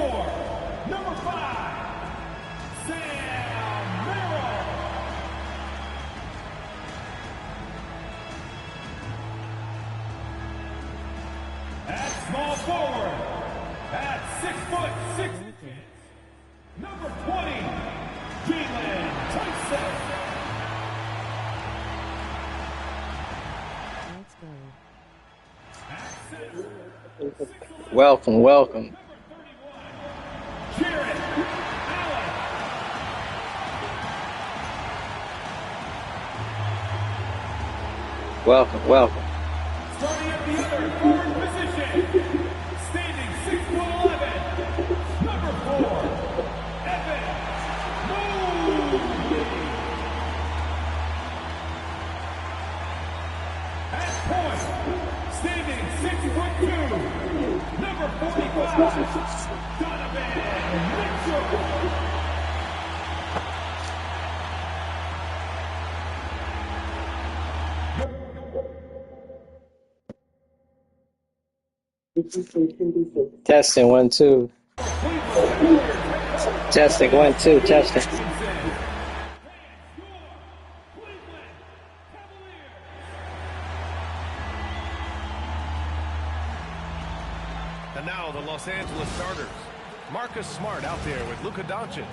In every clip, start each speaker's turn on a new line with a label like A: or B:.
A: score, number 5, Sam Merrill. At small forward, at 6'6", number 20, Jalen Tyson.
B: Welcome, welcome.
A: Jared Allen.
B: Welcome, welcome.
A: Starting at the other forward position, standing 6'11", number 4, Evan Mobley. At point, standing 6'2", number 45, Donovan Mitchell.
B: Testing 1 2. Testing 1 2. Testing.
C: And now the Los Angeles starters. Marcus Smart out there with Luka Doncic.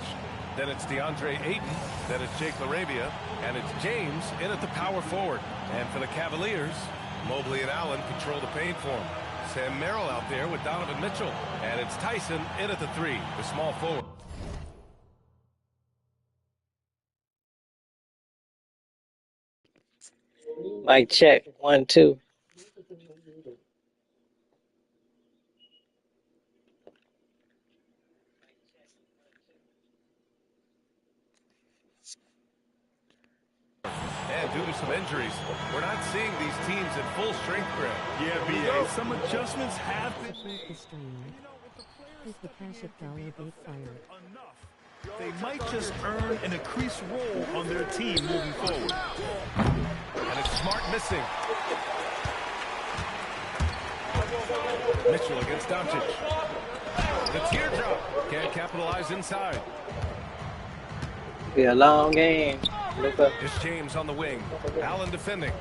C: Then it's DeAndre Ayton. Then it's Jake LaRavia. And it's James in at the power forward. And for the Cavaliers, Mobley and Allen control the paint for him. Sam Merrill out there with Donovan Mitchell. And it's Tyson in at the 3, the small forward.
B: Mic check 1 2.
C: And due to some injuries, we're not seeing these teams at full strength, Greg.
D: Yeah, B.A. Some adjustments have been made.
E: Is the cash of dollar bait fired?
D: They might just earn an increased role on their team moving forward.
C: And it's Smart missing. Mitchell against Doncic. The teardrop. Can't capitalize inside.
B: Be a long game. Luka.
C: It's James on the wing. Allen defending.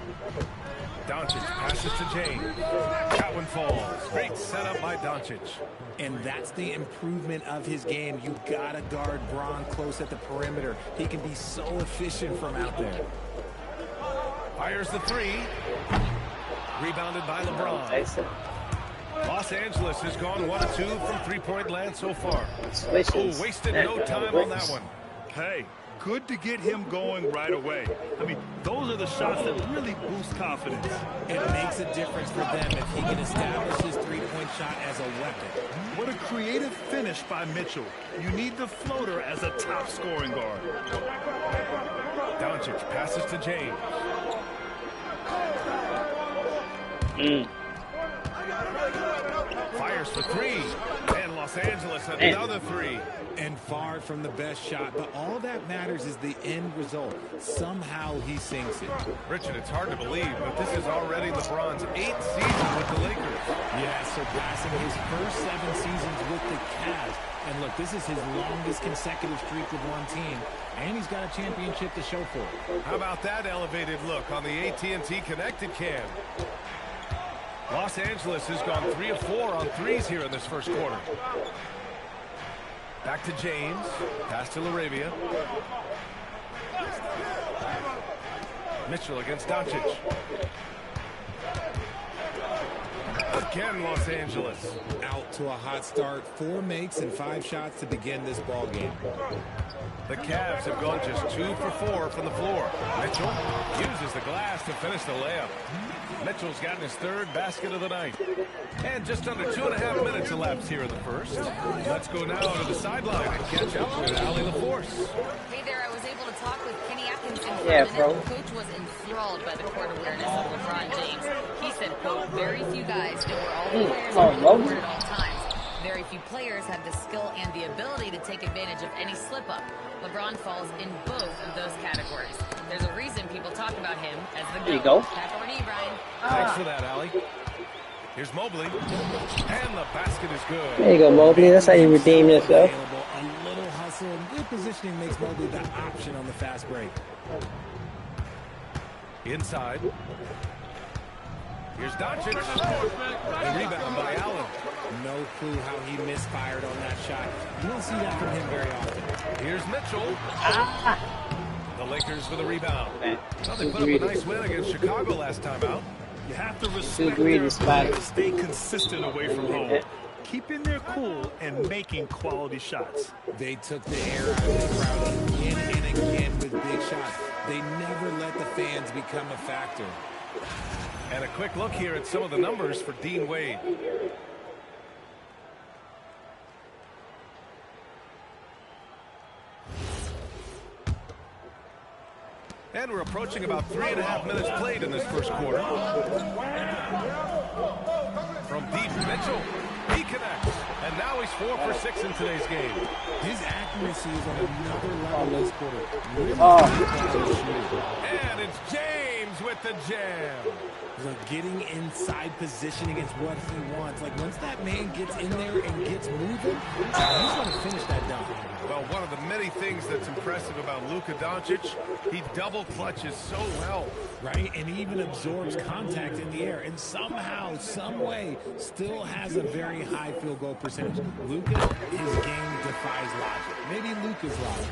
C: Doncic passes to James. That one falls. Great setup by Doncic.
F: And that's the improvement of his game. You gotta guard Bron close at the perimeter. He can be so efficient from out there.
C: Fires the 3. Rebounded by LeBron. Los Angeles has gone 1 of 2 from three-point land so far. Oh, wasted no time on that one.
D: Hey, good to get him going right away. I mean, those are the shots that really boost confidence.
F: It makes a difference for them if he can establish his three-point shot as a weapon.
D: What a creative finish by Mitchell. You need the floater as a top scoring guard.
C: Doncic passes to James. Fires for 3. And Los Angeles another 3.
F: And far from the best shot, but all that matters is the end result. Somehow he sinks it.
C: Richard, it's hard to believe, but this is already LeBron's 8th season with the Lakers.
F: Yeah, surpassing his first 7 seasons with the Cavs. And look, this is his longest consecutive streak with one team, and he's got a championship to show for it.
C: How about that elevated look on the AT&T Connected Cam? Los Angeles has gone 3 of 4 on threes here in this first quarter. Back to James. Pass to LaRavia. Mitchell against Doncic. Again, Los Angeles.
F: Out to a hot start. 4 makes and 5 shots to begin this ball game.
C: The Cavs have gone just 2 for 4 from the floor. Mitchell uses the glass to finish the layup. Mitchell's gotten his 3rd basket of the night. And just under 2.5 minutes elapsed here in the first. Let's go now to the sideline and catch up with Allie LaForce.
G: Hey there, I was able to talk with Kenny Atkinson.
B: Yeah, bro.
G: The coach was enthralled by the court awareness of LeBron James. He said, quote, very few guys know where all the players are on the court at all times. Very few players have the skill and the ability to take advantage of any slip-up. LeBron falls in both of those categories. There's a reason people talk about him as the GOAT.
B: There you go.
G: Back over to you, Brian.
C: Thanks for that, Allie. Here's Mobley. And the basket is good.
B: There you go, Mobley. That's how you redeem yourself.
F: Available. A little hustle and good positioning makes Mobley the option on the fast break.
C: Inside. Here's Doncic. A rebound by Allen.
F: No clue how he misfired on that shot. You don't see that from him very often.
C: Here's Mitchell. The Lakers for the rebound. Well, they put up a nice win against Chicago last time out.
D: You have to respect
B: greedy,
D: their
B: Spotty.
D: ability to stay consistent away from home. Keeping their cool and making quality shots.
F: They took the air out of the crowd again and again with big shots. They never let the fans become a factor.
C: And a quick look here at some of the numbers for Dean Wade. And we're approaching about 3.5 minutes played in this first quarter. From deep, Mitchell. He connects. And now he's 4 for 6 in today's game.
F: His accuracy is on another level this quarter. Really
C: And it's James with the jam.
F: Look, getting inside positioning is what he wants. Like, once that man gets in there and gets moving, he's going to finish that dunk.
C: Well, one of the many things that's impressive about Luka Doncic, he double clutches so well.
F: Right? And he even absorbs contact in the air. And somehow, some way, still has a very high field goal percentage. Luka, his game defies logic. Maybe Luka's logic.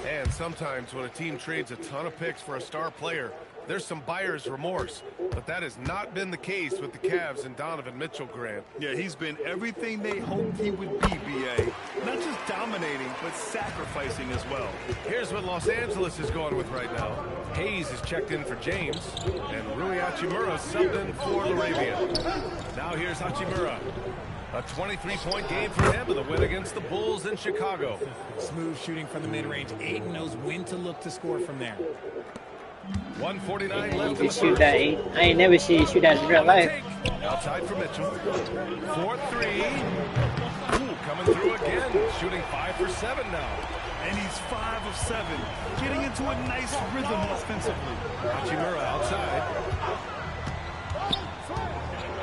C: And sometimes when a team trades a ton of picks for a star player, there's some buyer's remorse. But that has not been the case with the Cavs and Donovan Mitchell, Grant.
D: Yeah, he's been everything they hoped he would be, B.A. Not just dominating, but sacrificing as well.
C: Here's what Los Angeles is going with right now. Hayes is checked in for James, and Rui Hachimura subbed in for Laravia. Now here's Hachimura. A 23-point game for him in the win against the Bulls in Chicago.
F: Smooth shooting from the mid-range. Aiden knows when to look to score from there.
C: 1:49
B: You
C: left in
B: can
C: the
B: shoot
C: first.
B: that. I ain't never seen you shoot that in real life.
C: Outside for Mitchell. 4-3. Ooh, coming through again. Shooting 5 for 7 now.
D: And he's 5 of 7, getting into a nice rhythm offensively.
C: Hachimura outside.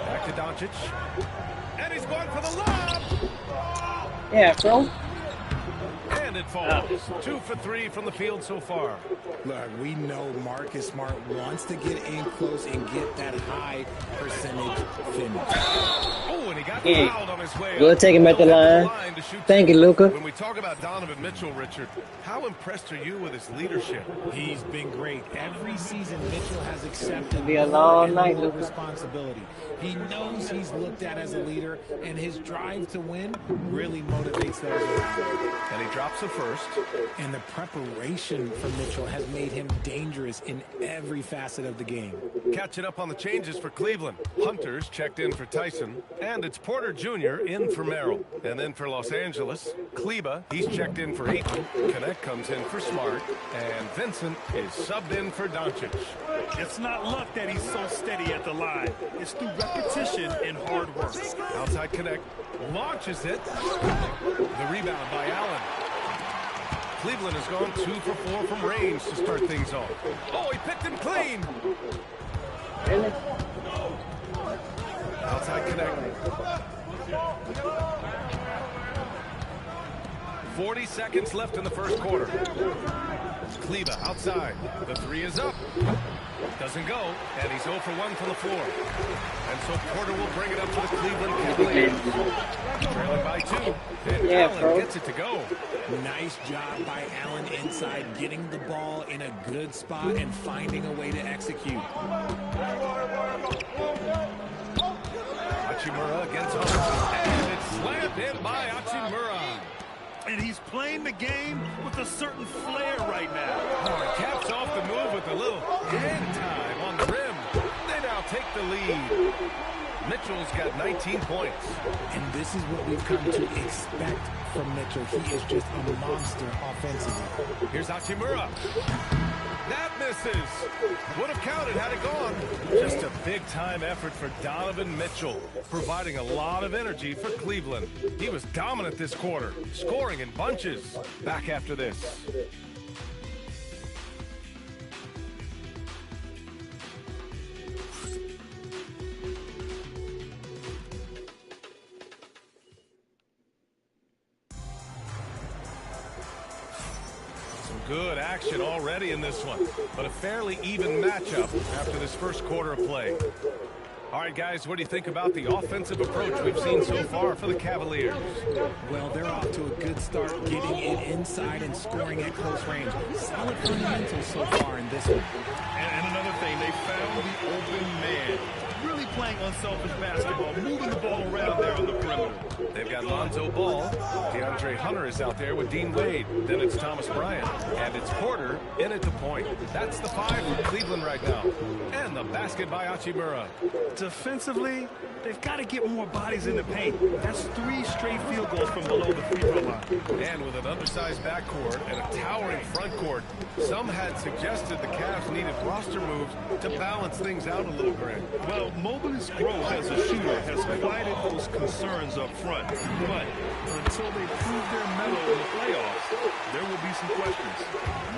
C: Back to Doncic. And he's going for the lob.
B: Yeah, bro.
C: And it falls. 2 for 3 from the field so far.
F: Look, we know Marcus Smart wants to get in close and get that high percentage finish.
C: Oh, and he got
B: Yeah.
C: fouled on his way.
B: We'll take him at the line.
C: To shoot
B: Thank you, Luka.
C: When we talk about Donovan Mitchell, Richard, how impressed are you with his leadership?
F: He's been great. Every season, Mitchell has accepted
B: Be a
F: more
B: long
F: and
B: night,
F: more
B: Luka.
F: responsibility. He knows he's looked at as a leader, and his drive to win really motivates those around him.
C: And he drops a first.
F: And the preparation for Mitchell has made him dangerous in every facet of the game.
C: Catching up on the changes for Cleveland. Hunter's checked in for Tyson. And it's Porter Jr. in for Merrill. And then for Los Angeles, Kleba, he's checked in for Ayton. Connect comes in for Smart. And Vincent is subbed in for Doncic.
D: It's not luck that he's so steady at the line. It's through repetition and hard work.
C: Outside Connect launches it. The rebound by Allen. Cleveland has gone 2 for 4 from range to start things off. Oh, he picked him clean.
B: Really?
C: Outside Connect. 40 seconds left in the first quarter. Kleba outside. The 3 is up. Doesn't go, and he's 0 for 1 from the floor. And so Porter will bring it up to the Cleveland Cavaliers. Trailing by 2. And
B: Yeah,
C: Allen
B: bro.
C: gets it to go.
F: Nice job by Allen inside, getting the ball in a good spot and finding a way to execute.
C: Hachimura against Hunter. And it's slammed in by Hachimura.
D: And he's playing the game with a certain flair right now.
C: Oh, caps off the move with a little hand time on the rim. They now take the lead. Mitchell's got 19 points.
F: And this is what we've come to expect from Mitchell. He is just a monster offensively.
C: Here's Hachimura. That misses. Would have counted had it gone. Just a big-time effort for Donovan Mitchell, providing a lot of energy for Cleveland. He was dominant this quarter, scoring in bunches. Back after this. good action already in this one, but a fairly even matchup after this first quarter of play. All right, guys, what do you think about the offensive approach we've seen so far for the Cavaliers?
F: Well, they're off to a good start getting it inside and scoring at close range. Solid fundamentals so far in this one.
D: And another thing, they found the open man. Really playing unselfish basketball, moving the ball around there on the perimeter.
C: They've got Lonzo Ball. DeAndre Hunter is out there with Dean Wade. Then it's Thomas Bryant. And it's Porter in at the point. That's the 5 for Cleveland right now. And the basket by Hachimura.
D: Defensively, they've got to get more bodies in the paint. That's 3 straight field goals from below the free throw line.
C: And with an undersized backcourt and a towering front court, some had suggested the Cavs needed roster moves to balance things out a little, Grant.
D: Well, Mobley's growth as a shooter has quieted those concerns up front. But until they prove their mettle in the playoffs, there will be some questions.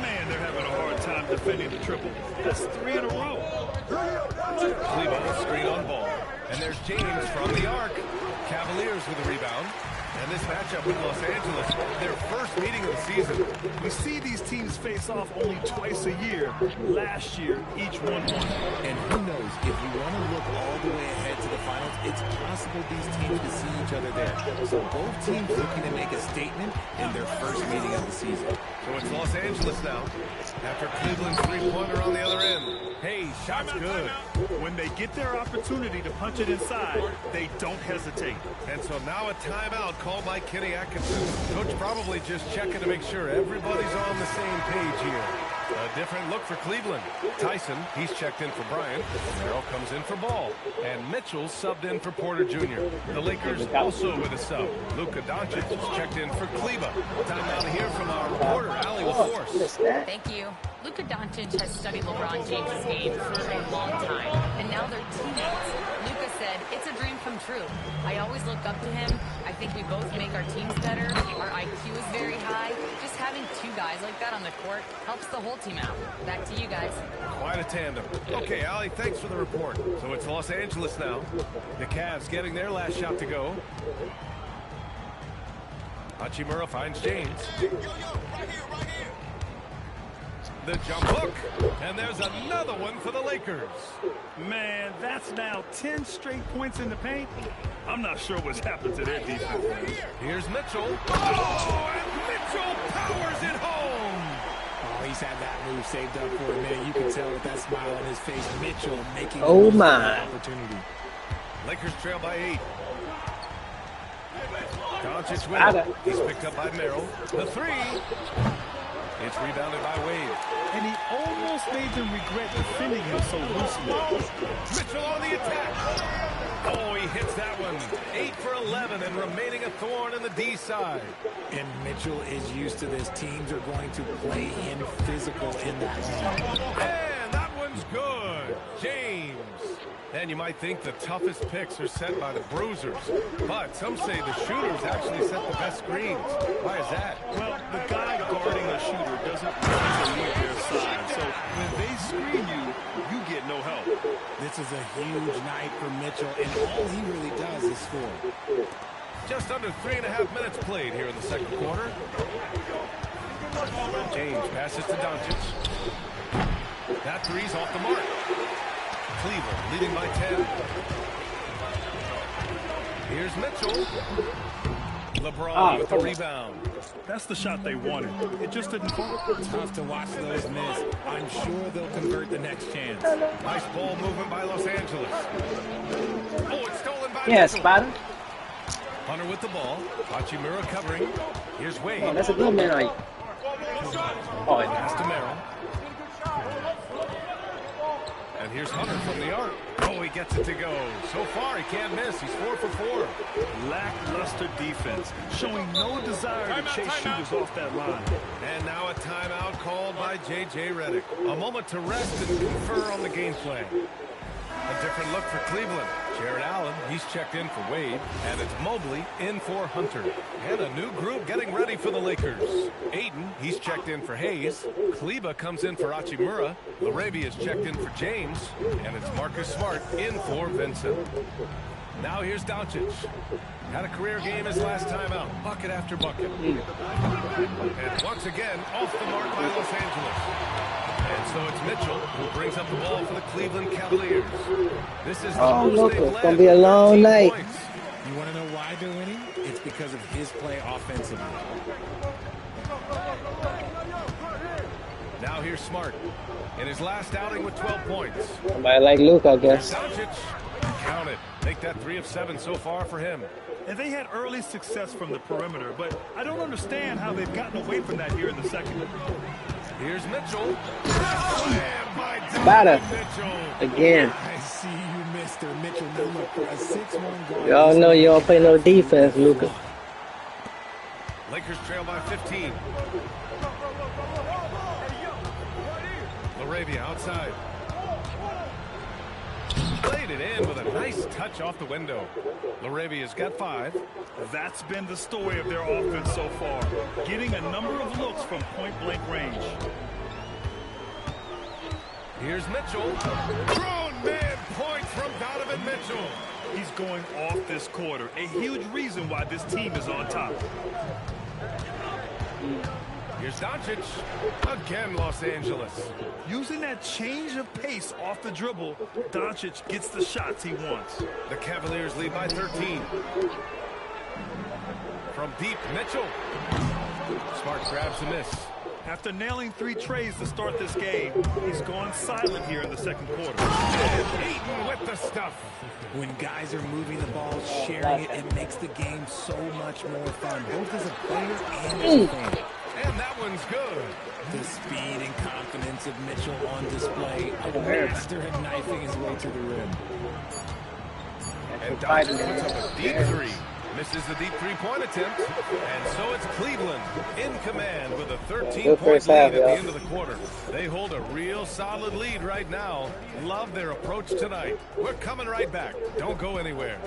D: Man, they're having a hard time defending the triple. That's 3 in a row.
C: Cleveland screen on Ball. And there's James from the arc. Cavaliers with a rebound. And this matchup with Los Angeles, their first meeting of the season.
D: We see these teams face off only twice a year. Last year, each one won.
F: And who knows, if you want to look all the way ahead to the finals, it's possible these teams could see each other there. So both teams looking to make a statement in their first meeting of the season.
C: So it's Los Angeles now. After Cleveland's 3-pointer on the other end. Hey, shot's good.
D: When they get their opportunity to punch it inside, they don't hesitate.
C: And so now a timeout called by Kenny Atkinson. Coach probably just checking to make sure everybody's on the same page here. A different look for Cleveland. Tyson, he's checked in for Bryant. Merrill comes in for Ball. And Mitchell subbed in for Porter Jr. The Lakers also with a sub. Luka Doncic is checked in for Kleba. Time now to hear from our reporter, Allie LaForce.
G: Thank you. Luka Doncic has studied LeBron James' game for a long time, and now they're teammates. Luka said, "It's a dream come true. I always look up to him. I think we both make our teams better. Our IQ is very high. Just having 2 guys like that on the court helps the whole team out." Back to you guys.
C: Quite a tandem. Okay, Allie, thanks for the report. So it's Los Angeles now. The Cavs getting their last shot to go. Hachimura finds James. The jump hook. And there's another one for the Lakers.
D: Man, that's now 10 straight points in the paint. I'm not sure what's happened to their defense.
C: Here's Mitchell. Oh, and Mitchell powers it home.
F: Oh, he's had that move saved up for a minute. You can tell with that smile on his face. Mitchell making
B: Oh,
F: the
B: my.
F: opportunity.
C: Lakers trail by 8. Doncic with it. He's picked up by Merrill. The 3. It's rebounded by Wade.
D: And he almost made them regret defending him so loosely.
C: Mitchell on the attack. Oh, he hits that one. 8 for 11 and remaining a thorn in the D side.
F: And Mitchell is used to this. Teams are going to play in physical in the paint.
C: And that one's good. James. And you might think the toughest picks are set by the bruisers. But some say the shooters actually set the best screens. Why is that?
D: Well, the guy guarding a shooter doesn't want to leave their side. So when they screen you, you get no help.
F: This is a huge night for Mitchell, and all he really does is score.
C: Just under 3.5 minutes played here in the second quarter. James passes to Doncic. That 3's off the mark. Cleveland leading by 10. Here's Mitchell. LeBron with the rebound.
D: That's the shot they wanted. It just didn't fall.
F: Tough to watch those miss. I'm sure they'll convert the next chance.
C: Nice ball movement by Los Angeles. Oh, it's stolen by
B: Yeah,
C: Mitchell.
B: Spider.
C: Hunter with the ball. Hachimura covering. Here's Wade.
B: Oh, that's a good man. Oh, yeah.
C: Pass to Merrill. And here's Hunter from the arc. Oh, he gets it to go. So far, he can't miss. He's 4 for 4.
D: Lackluster defense, showing no desire to chase shooters off that line.
C: And now a timeout called by J.J. Redick. A moment to rest and confer on the game plan. A different look for Cleveland. Jared Allen, he's checked in for Wade. And it's Mobley in for Hunter. And a new group getting ready for the Lakers. Ayton, he's checked in for Hayes. Kleba comes in for Hachimura. Larabia's checked in for James. And it's Marcus Smart in for Vincent. Now here's Doncic. Had a career game his last time out. Bucket after bucket. And once again, off the mark by Los Angeles. And so it's Mitchell who brings up the ball for the Cleveland Cavaliers. This is the most
B: look,
C: they've
B: it's
C: led,
B: gonna be a long
C: 13
B: night.
C: points.
F: You want to know why they're winning? It's because of his play offensively.
C: Now here's Smart. In his last outing with 12 points.
B: Somebody like Luke, I guess.
C: Doncic, count it. Make that 3 of 7 so far for him.
D: And they had early success from the perimeter, but I don't understand how they've gotten away from that here in the second.
C: Here's Mitchell. Slam by
B: Batter.
C: Donovan Mitchell.
B: Again.
F: I see you, Mr. Mitchell. Now look, for a 6-1 goal.
B: Y'all know you don't play no defense, Luka.
C: Lakers trail by 15. LaRavia outside. Played it in with a nice touch off the window. LaRavia's got 5.
D: That's been the story of their offense so far, getting a number of looks from point-blank range.
C: Here's Mitchell. Grown man point from Donovan Mitchell.
D: He's going off this quarter, a huge reason why this team is on top.
C: Here's Doncic. Again, Los Angeles.
D: Using that change of pace off the dribble, Doncic gets the shots he wants.
C: The Cavaliers lead by 13. From deep, Mitchell. Smart grabs a miss.
D: After nailing 3 trays to start this game, he's gone silent here in the second quarter.
C: And Ayton with the stuff.
F: When guys are moving the ball, sharing it, it makes the game so much more fun, both as a player and as a fan.
C: And that one's good.
F: The speed and confidence of Mitchell on display, a master at knifing his way to the rim.
C: And Doncic puts up a deep 3. Misses the deep 3-point attempt. And so it's Cleveland in command with a 13-point lead at the end of the quarter. They hold a real solid lead right now. Love their approach tonight. We're coming right back. Don't go anywhere.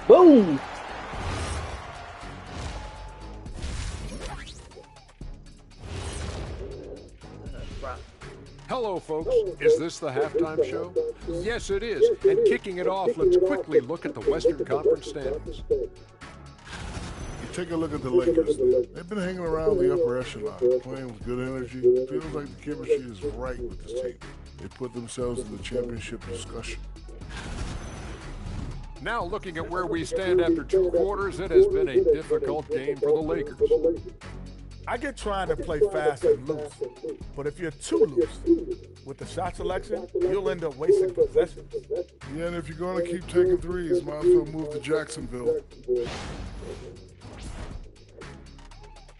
B: Boom!
H: Hello, folks. Is this the halftime show? Yes, it is. And kicking it off, let's quickly look at the Western Conference standings.
I: You take a look at the Lakers. They've been hanging around the upper echelon, playing with good energy. It feels like the chemistry is right with this team. They put themselves in the championship discussion.
H: Now looking at where we stand after 2 quarters, it has been a difficult game for the Lakers.
J: I get trying to play fast and loose, but if you're too loose with the shot selection, you'll end up wasting possessions.
I: Yeah, and if you're going to keep taking threes, might as well move to Jacksonville.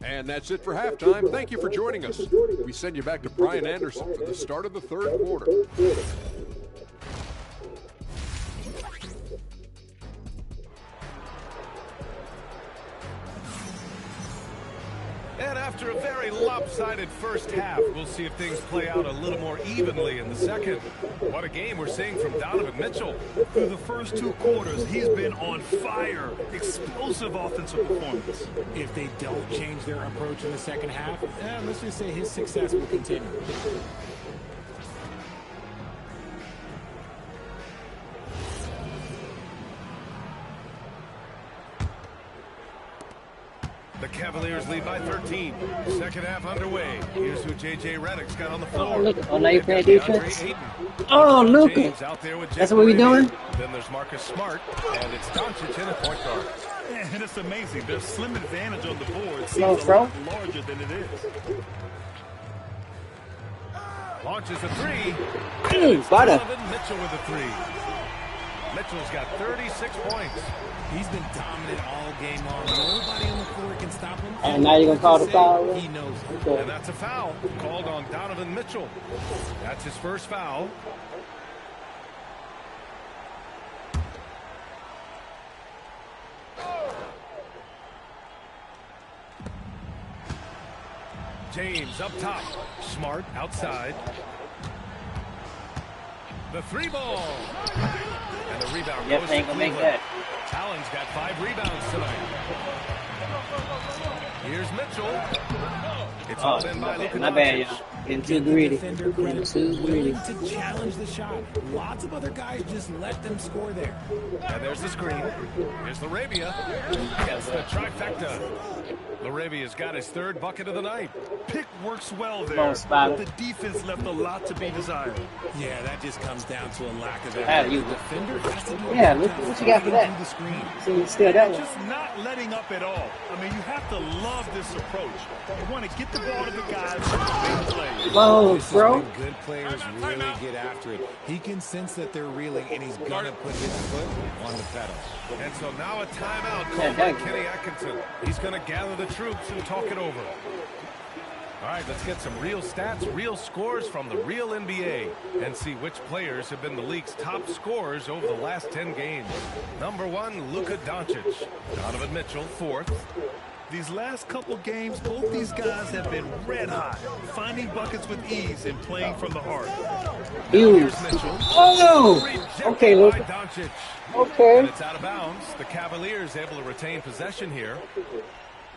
H: And that's it for halftime. Thank you for joining us. We send you back to Brian Anderson for the start of the 3rd quarter.
C: And after a very lopsided first half, we'll see if things play out a little more evenly in the second. What a game we're seeing from Donovan Mitchell.
D: Through the first 2 quarters, he's been on fire. Explosive offensive performance.
F: If they don't change their approach in the second half, let's just say his success will continue.
C: The Cavaliers lead by 13. Second half underway. Here's who J.J. Redick's got on the floor.
B: Oh, look. Oh, now you playing defense?
C: Ayton.
B: Oh, Luka.
C: Out there with
B: That's what we doing?
C: Then there's Marcus Smart, and it's Doncic in at point guard.
D: And it's amazing. Their slim advantage on the board seems
B: No,
D: a
B: bro.
D: lot larger than it is.
C: Launches a 3.
B: Butter.
C: Donovan Mitchell with a 3. Mitchell's got 36 points.
F: He's been dominant all game long. Nobody on the court can stop him.
B: And now you're going to call the foul?
F: He knows it.
B: Okay.
C: And that's a foul called on Donovan Mitchell. That's his first foul. James up top. Smart outside. The 3 ball. And the rebound goes to
B: ain't gonna make
C: Cleveland.
B: that.
C: Allen's got 5 rebounds tonight. Here's Mitchell. It's all in by Luka
B: My bad,
C: Doncic.
B: y'all. Getting too greedy.
F: Defender
B: Getting
F: credit,
B: too greedy.
F: willing to challenge the shot. Lots of other guys just let them score there.
C: And there's the screen. Here's Laravia. Gets the trifecta. Laravia's got his third bucket of the night.
D: Pick works well there,
B: Come on, Spider.
D: but the defense left a lot to be desired.
F: Yeah, that just comes down to a lack of
B: Ah,
F: effort.
B: you-
F: The defender has to do a
B: Yeah,
F: good
B: look
F: job
B: what you got for
F: fighting
B: that.
F: through the screen.
B: See, you still that one.
D: Just not letting up at all. I mean, you have to love this approach. You want to get the ball to the guys who make plays.
B: Whoa,
F: This is
B: bro.
F: when good players really get after it. He can sense that they're reeling, and he's gonna put his foot on the pedal.
C: And so now a timeout
B: Yeah,
C: called by
B: that-
C: Kenny Atkinson. He's going to gather the troops and talk it over. All right, let's get some real stats, real scores from the real NBA and see which players have been the league's top scorers over the last 10 games. Number 1, Luka Doncic. Donovan Mitchell, 4th.
D: These last couple games, both these guys have been red hot, finding buckets with ease and playing from the heart.
B: Huge.
C: Here's Mitchell.
B: Oh!
C: Rejected
B: Okay,
C: by
B: Luka.
C: Doncic.
B: Okay.
C: And it's out of bounds. The Cavaliers able to retain possession here.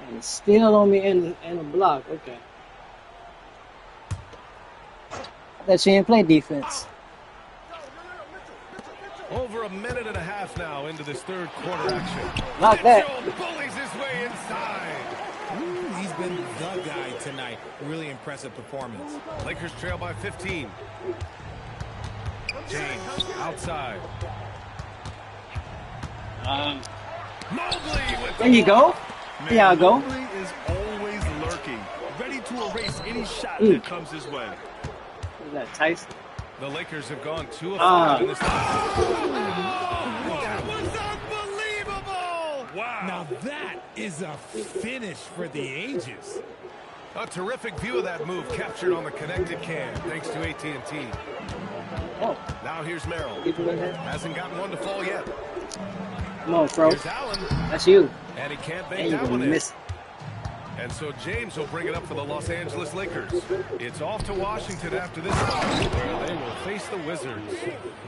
B: And still on me in the block. Okay. I thought you didn't play defense.
C: Over a minute and a half now into this third quarter action.
B: Like that.
C: Mitchell bullies his way inside.
F: He's been the guy tonight. Really impressive performance.
C: Lakers trail by 15. James outside. Mobley with the
B: There you go. There y'all go.
D: Mobley is always lurking, ready to erase any shot that comes his way.
B: Is that Tyson?
C: The Lakers have gone 2 of 5
B: Ah.
C: in this time. That was unbelievable! Wow.
F: Now that is a finish for the ages.
C: A terrific view of that move captured on the connected cam thanks to AT&T.
B: Oh,
C: Now here's Merrill.
B: you doing that?
C: Hasn't gotten one to fall yet.
B: Come on, bro.
C: Here's Allen.
B: That's you.
C: And he can't
B: And
C: make
B: you're
C: that
B: gonna
C: one in.
B: miss.
C: And so James will bring it up for the Los Angeles Lakers. It's off to Washington after this one, where they will face the Wizards.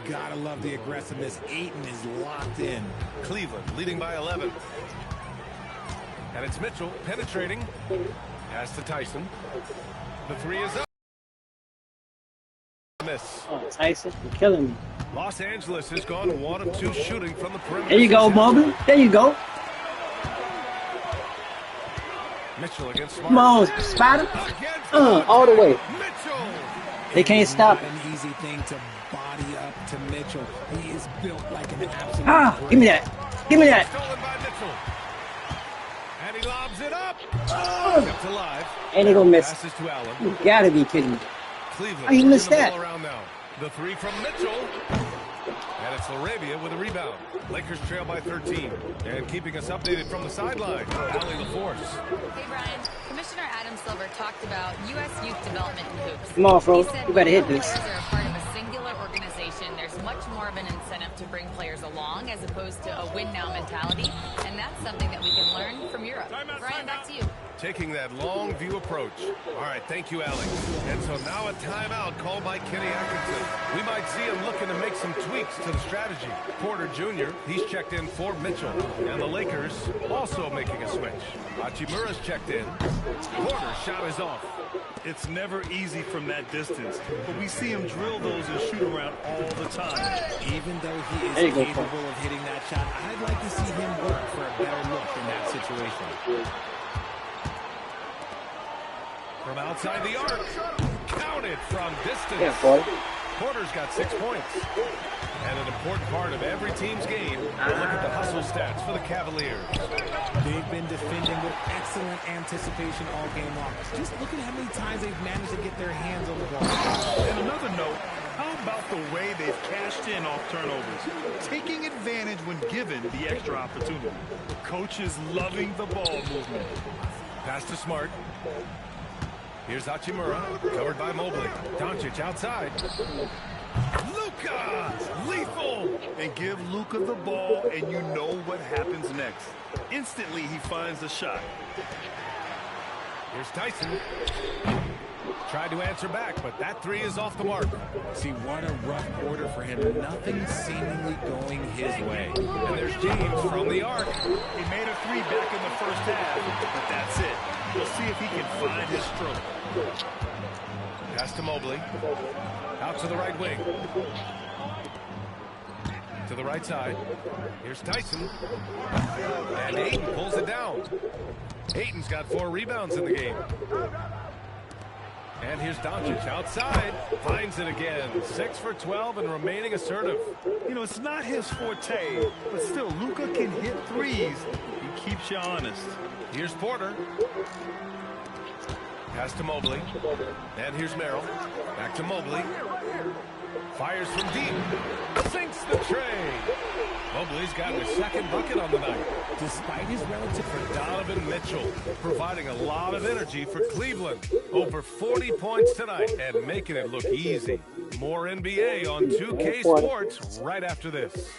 F: Gotta love the aggressiveness. Ayton is locked in.
C: Cleveland leading by 11. And it's Mitchell penetrating. Pass to Tyson. The 3 is up. Miss.
B: Oh, Tyson, you're killing me.
C: Los Angeles has gone 1 of 2 shooting from the perimeter.
B: There you go, Mobley. There you go.
C: Mitchell against Smart.
B: Come on, Spider.
C: Against
B: All the way.
C: Mitchell.
B: They can't stop
F: Not
B: it.
F: an easy thing to body up to Mitchell. He is built like an absolute.
B: Ah,
F: brick.
B: give me that. Give me that.
C: Stolen by Mitchell. And he lobs it up. Kept alive.
B: And he gonna miss.
C: Passes to Allen.
B: You gotta be kidding me.
C: Cleveland.
B: How you missed
C: pushing the
B: that?
C: ball around now. The 3 from Mitchell. And it's Laravia with a rebound. Lakers trail by 13. And keeping us updated from the sideline, Allie LaForce.
G: Hey, Brian. Commissioner Adam Silver talked about U.S. youth development in hoops.
B: Come on, bro.
G: He said
B: You better hit
G: when
B: this.
G: players are a part of a singular organization, there's much more of an incentive to bring players along as opposed to a win-now mentality. And that's something that we can learn from Europe. Brian, back to you.
C: Taking that long view approach. All right, thank you, Allie. And so now a timeout called by Kenny Atkinson. We might see him looking to make some tweaks to the strategy. Porter Jr., he's checked in for Mitchell. And the Lakers also making a switch. Hachimura's checked in. Porter's shot is off.
D: It's never easy from that distance, but we see him drill those and shoot around all the time.
F: Even though he
B: There you
F: is
B: go,
F: capable of hitting that shot, I'd like to see him work for a better look in that situation.
C: From outside the arc. Counted from distance.
B: Yeah, boy.
C: Porter's got 6 points. And an important part of every team's game, we'll look at the hustle stats for the Cavaliers.
F: They've been defending with excellent anticipation all game long. Just look at how many times they've managed to get their hands on the ball.
D: And another note, how about the way they've cashed in off turnovers? Taking advantage when given the extra opportunity. Coaches loving the ball movement.
C: Pass to Smart. Here's Hachimura, covered by Mobley. Doncic outside. Luka! Lethal!
D: And give Luka the ball, and you know what happens next. Instantly, he finds a shot.
C: Here's Tyson. Tried to answer back, but that 3 is off the mark.
F: See, what a rough quarter for him. Nothing seemingly going his way.
C: And there's James from the arc.
D: He made a 3 back in the first half, but that's it. We'll see if he can find his stroke.
C: Pass to Mobley. Out to the right wing. To the right side. Here's Tyson. And Ayton pulls it down. Ayton's got 4 rebounds in the game. And here's Doncic outside. Finds it again. 6 for 12 and remaining assertive.
D: You know, it's not his forte, but still, Luka can hit threes. He keeps you honest.
C: Here's Porter. Pass to Mobley. And here's Merrill. Back to Mobley. Fires from deep. Sinks the tray. Mobley's got his 2nd bucket on the night.
F: Despite his relative
C: For Donovan Mitchell, providing a lot of energy for Cleveland. Over 40 points tonight and making it look easy. More NBA on 2K Sports right after this.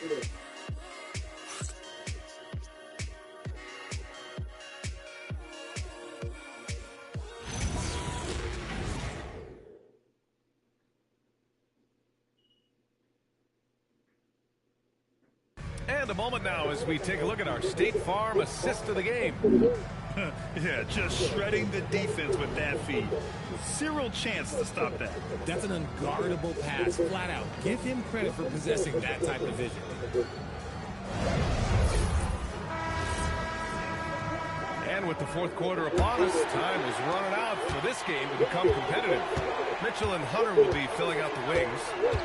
C: And a moment now as we take a look at our State Farm assist of the game.
D: Yeah, just shredding the defense with that feed. Zero chance to stop that.
F: That's an unguardable pass, flat out. Give him credit for possessing that type of vision.
C: And with the 4th quarter upon us, time is running out for this game to become competitive. Mitchell and Hunter will be filling out the wings.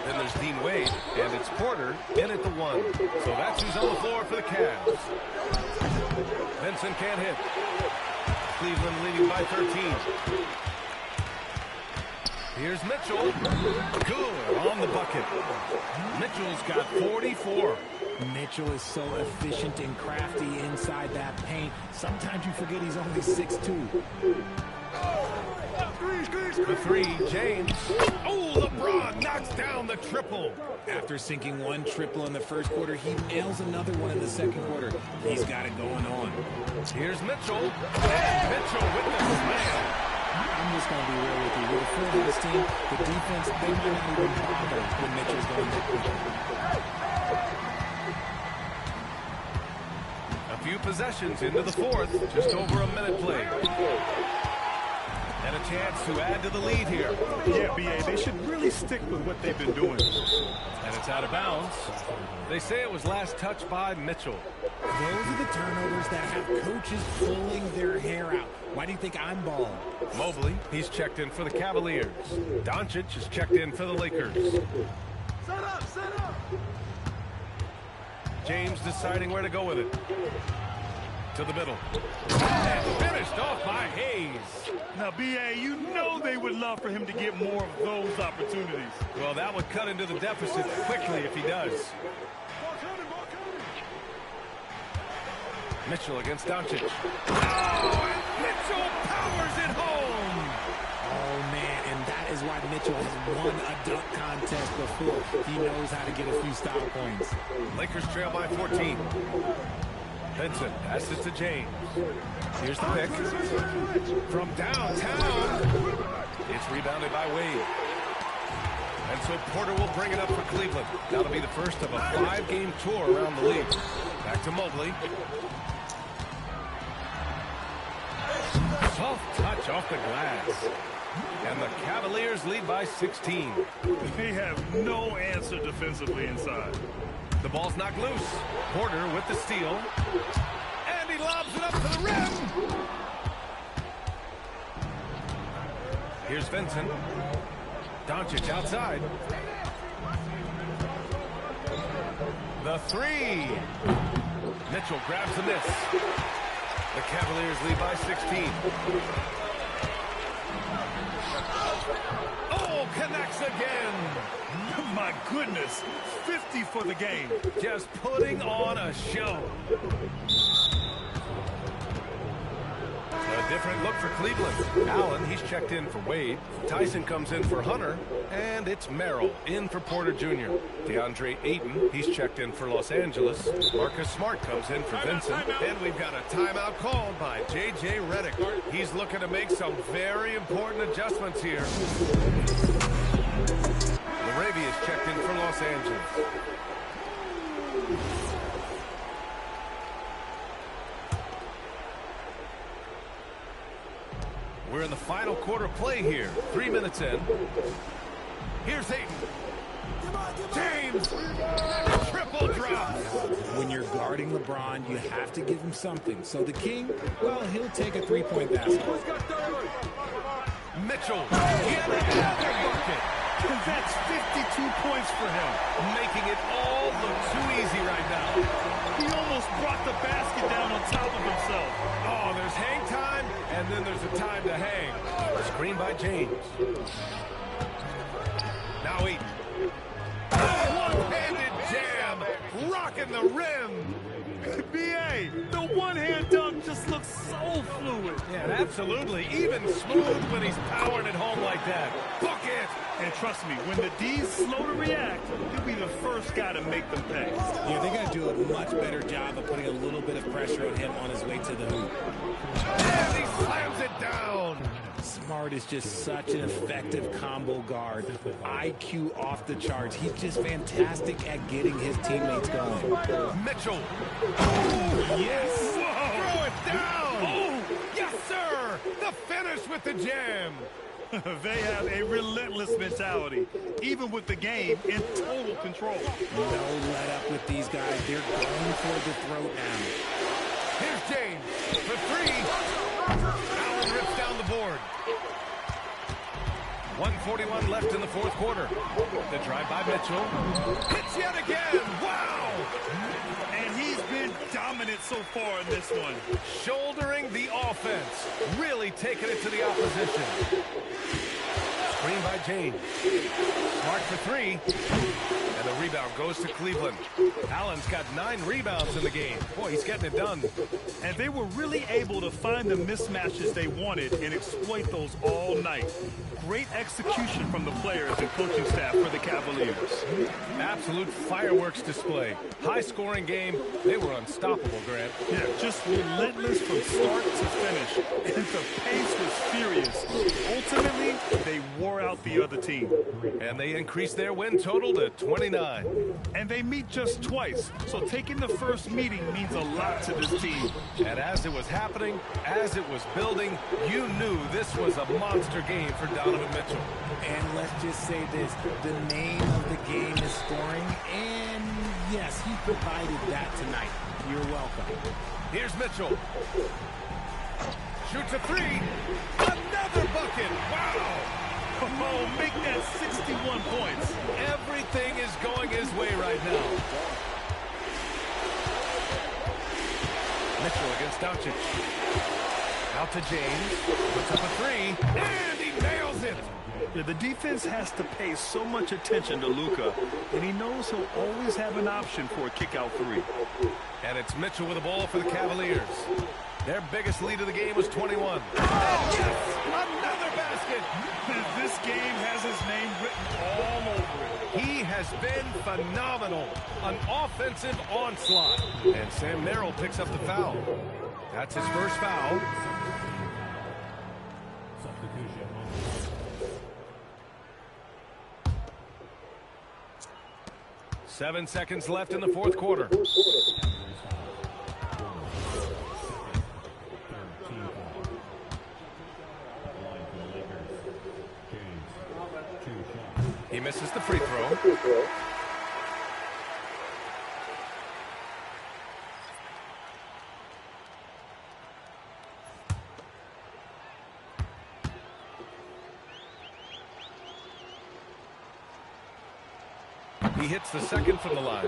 C: Then there's Dean Wade, and it's Porter in at the 1. So that's who's on the floor for the Cavs. Vincent can't hit. Cleveland leading by 13. Here's Mitchell. Good on the bucket. Mitchell's got 44.
F: Mitchell is so efficient and crafty inside that paint. Sometimes you forget he's only 6'2".
C: The 3, James. Oh, LeBron knocks down the triple.
F: After sinking 1 triple in the 1st quarter, he nails another one in the 2nd quarter. He's got it going on.
C: Here's Mitchell. And Mitchell with the slam.
F: I'm just going to be real with you. With a full-house team, the defense, they might not even bother when Mitchell's going to quick.
C: A few possessions into the 4th. Just over a minute played. And a chance to add to the lead here.
D: Yeah, B.A., they should really stick with what they've been doing.
C: And it's out of bounds. They say it was last touched by Mitchell.
F: Those are the turnovers that have coaches pulling their hair out. Why do you think I'm balling?
C: Mobley, he's checked in for the Cavaliers. Doncic is checked in for the Lakers.
A: Set up, set up.
C: James deciding where to go with it. To the middle. And finished off by Hayes.
D: Now, B.A., you know they would love for him to get more of those opportunities.
C: Well, that would cut into the deficit quickly if he does. Mitchell against Doncic. Oh, and Mitchell powers it home.
F: Oh, man, and that is why Mitchell has won a dunk contest before. He knows how to get a few style points.
C: Lakers trail by 14. Vincent passes to James. Here's the pick. From downtown. It's rebounded by Wade. And so Porter will bring it up for Cleveland. That'll be the first of a 5-game tour around the league. Back to Mobley. Soft touch off the glass. And the Cavaliers lead by 16.
D: They have no answer defensively inside.
C: The ball's knocked loose. Porter with the steal. And he lobs it up to the rim. Here's Vincent. Doncic outside. The 3. Mitchell grabs the miss. The Cavaliers lead by 16. Oh, connects again.
D: My goodness, 50 for the game.
C: Just putting on a show. A different look for Cleveland. Allen, he's checked in for Wade. Tyson comes in for Hunter. And it's Merrill in for Porter Jr. DeAndre Ayton, he's checked in for Los Angeles. Marcus Smart comes in for Vincent. And we've got a timeout called by J.J. Redick. He's looking to make some very important adjustments here. Laravia is checked in for Los Angeles. We're in the final quarter play here. 3 minutes in. Here's Ayton. James, triple drop.
F: When you're guarding LeBron, you have to give him something. So the King, well, he'll take a three-point basket.
C: Mitchell, yet another bucket.
D: That's 52 points for him.
C: Making it all look too easy right now.
D: He almost brought the basket down on top of himself.
C: Oh, there's hang time, and then there's a time to hang. Screen by James. Now Ayton. One-handed jam, rocking the rim.
D: B.A., the one-hand dunk just looks so fluid.
C: Yeah, absolutely. Even smooth when he's powering it home like that. Book it!
D: And trust me, when the D's slow to react, he'll be the first guy to make them pay.
F: Yeah, they got to do a much better job of putting a little bit of pressure on him on his way to the hoop.
C: And he slams it down.
F: Smart is just such an effective combo guard. IQ off the charts. He's just fantastic at getting his teammates going.
C: Mitchell. Oh, yes.
D: Whoa.
C: Throw it down. Oh, yes, sir. The finish with the jam.
D: They have a relentless mentality, even with the game in total control.
F: No let up with these guys. They're going for the throat now.
C: Here's James for three. Allen rips down the board. 1:41 left in the fourth quarter. The drive by Mitchell. Hits yet again. Wow.
D: And he's been dominant so far in this one.
C: Shouldering the offense. Really taking it to the opposition. Screen by James. Smart for three. And the rebound goes to Cleveland. Allen's got 9 rebounds in the game. Boy, he's getting it done.
D: And they were really able to find the mismatches they wanted and exploit those all night. Great execution from the players and coaching staff for the Cavaliers.
C: Absolute fireworks display. High-scoring game. They were unstoppable, Grant.
D: Yeah, just relentless from start to finish. And the pace was furious. Ultimately, they wore out the other team.
C: And they increased their win total to 29.
D: And they meet just twice, so taking the first meeting means a lot to this team.
C: And as it was happening, as it was building, you knew this was a monster game for Donovan Mitchell.
F: And let's just say this, the name of the game is scoring, and yes, he provided that tonight. You're welcome.
C: Here's Mitchell. Shoots a three. Another bucket. Wow.
D: Oh, make that 61 points.
C: Everything is going his way right now. Mitchell against Doncic. Out to James. Puts up a three. And he nails it.
D: Yeah, the defense has to pay so much attention to Luka, and he knows he'll always have an option for a kick-out three.
C: And it's Mitchell with the ball for the Cavaliers. Their biggest lead of the game was 21. And yes, another basket.
D: This game has his name written all over it.
C: He has been phenomenal. An offensive onslaught. And Sam Merrill picks up the foul. That's his first foul. 7 seconds left in the fourth quarter. He misses the free throw. He hits the second from the line.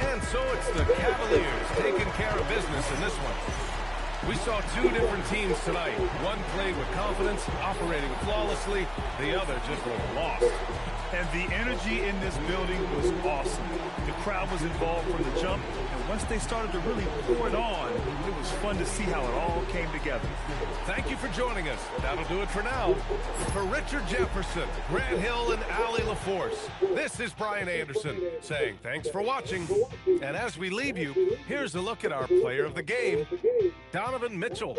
C: And so it's the Cavaliers taking care of business in this one. We saw 2 different teams tonight. One played with confidence, operating flawlessly. The other just looked lost.
D: And the energy in this building was awesome. The crowd was involved from the jump, and once they started to really pour it on, it was fun to see how it all came together.
C: Thank you for joining us. That'll do it for now. For Richard Jefferson, Grant Hill, and Allie LaForce, this is Brian Anderson saying thanks for watching. And as we leave you, here's a look at our player of the game, Donovan Mitchell.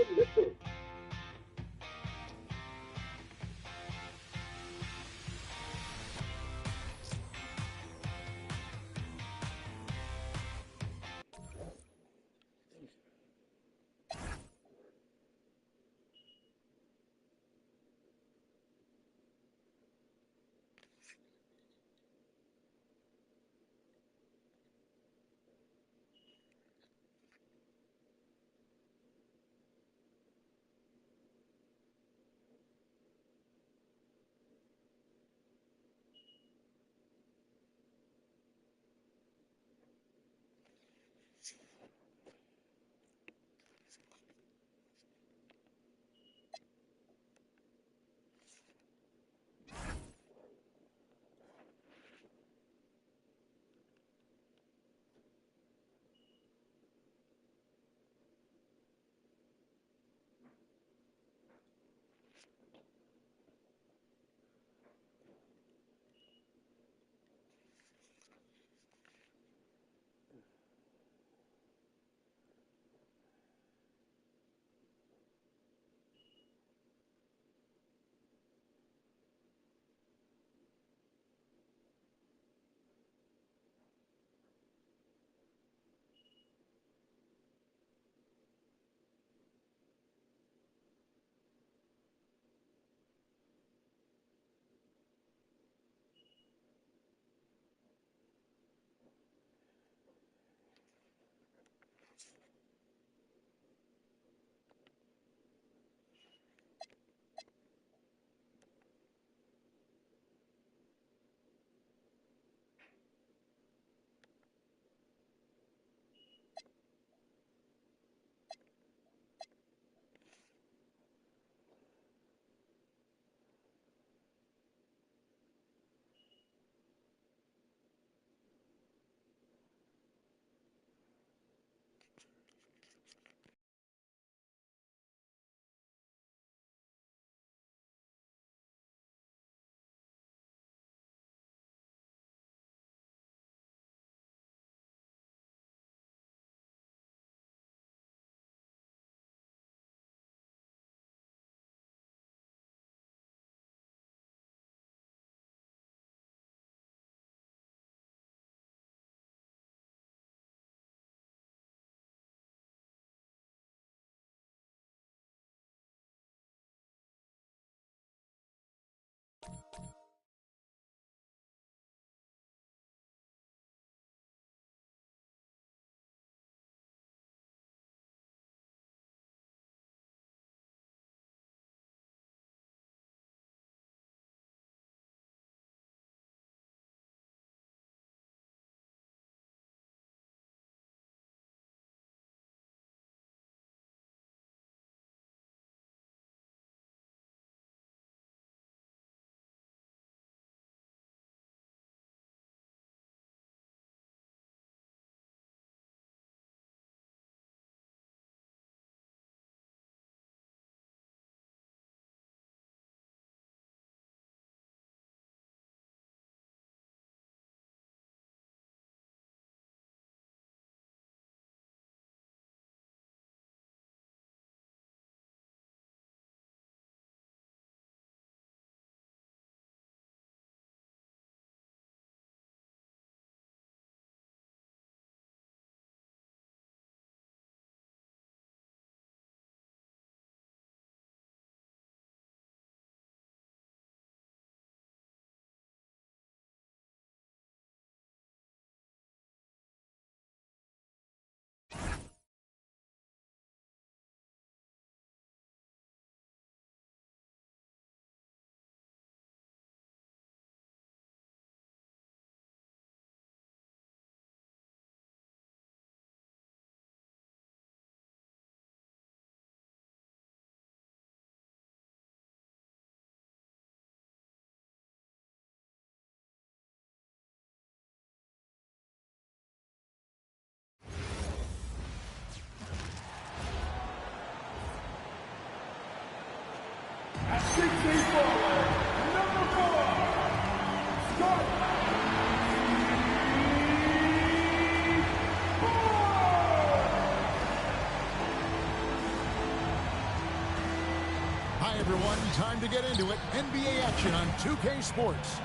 K: Hi, everyone. Time to get into it. NBA action on 2K Sports.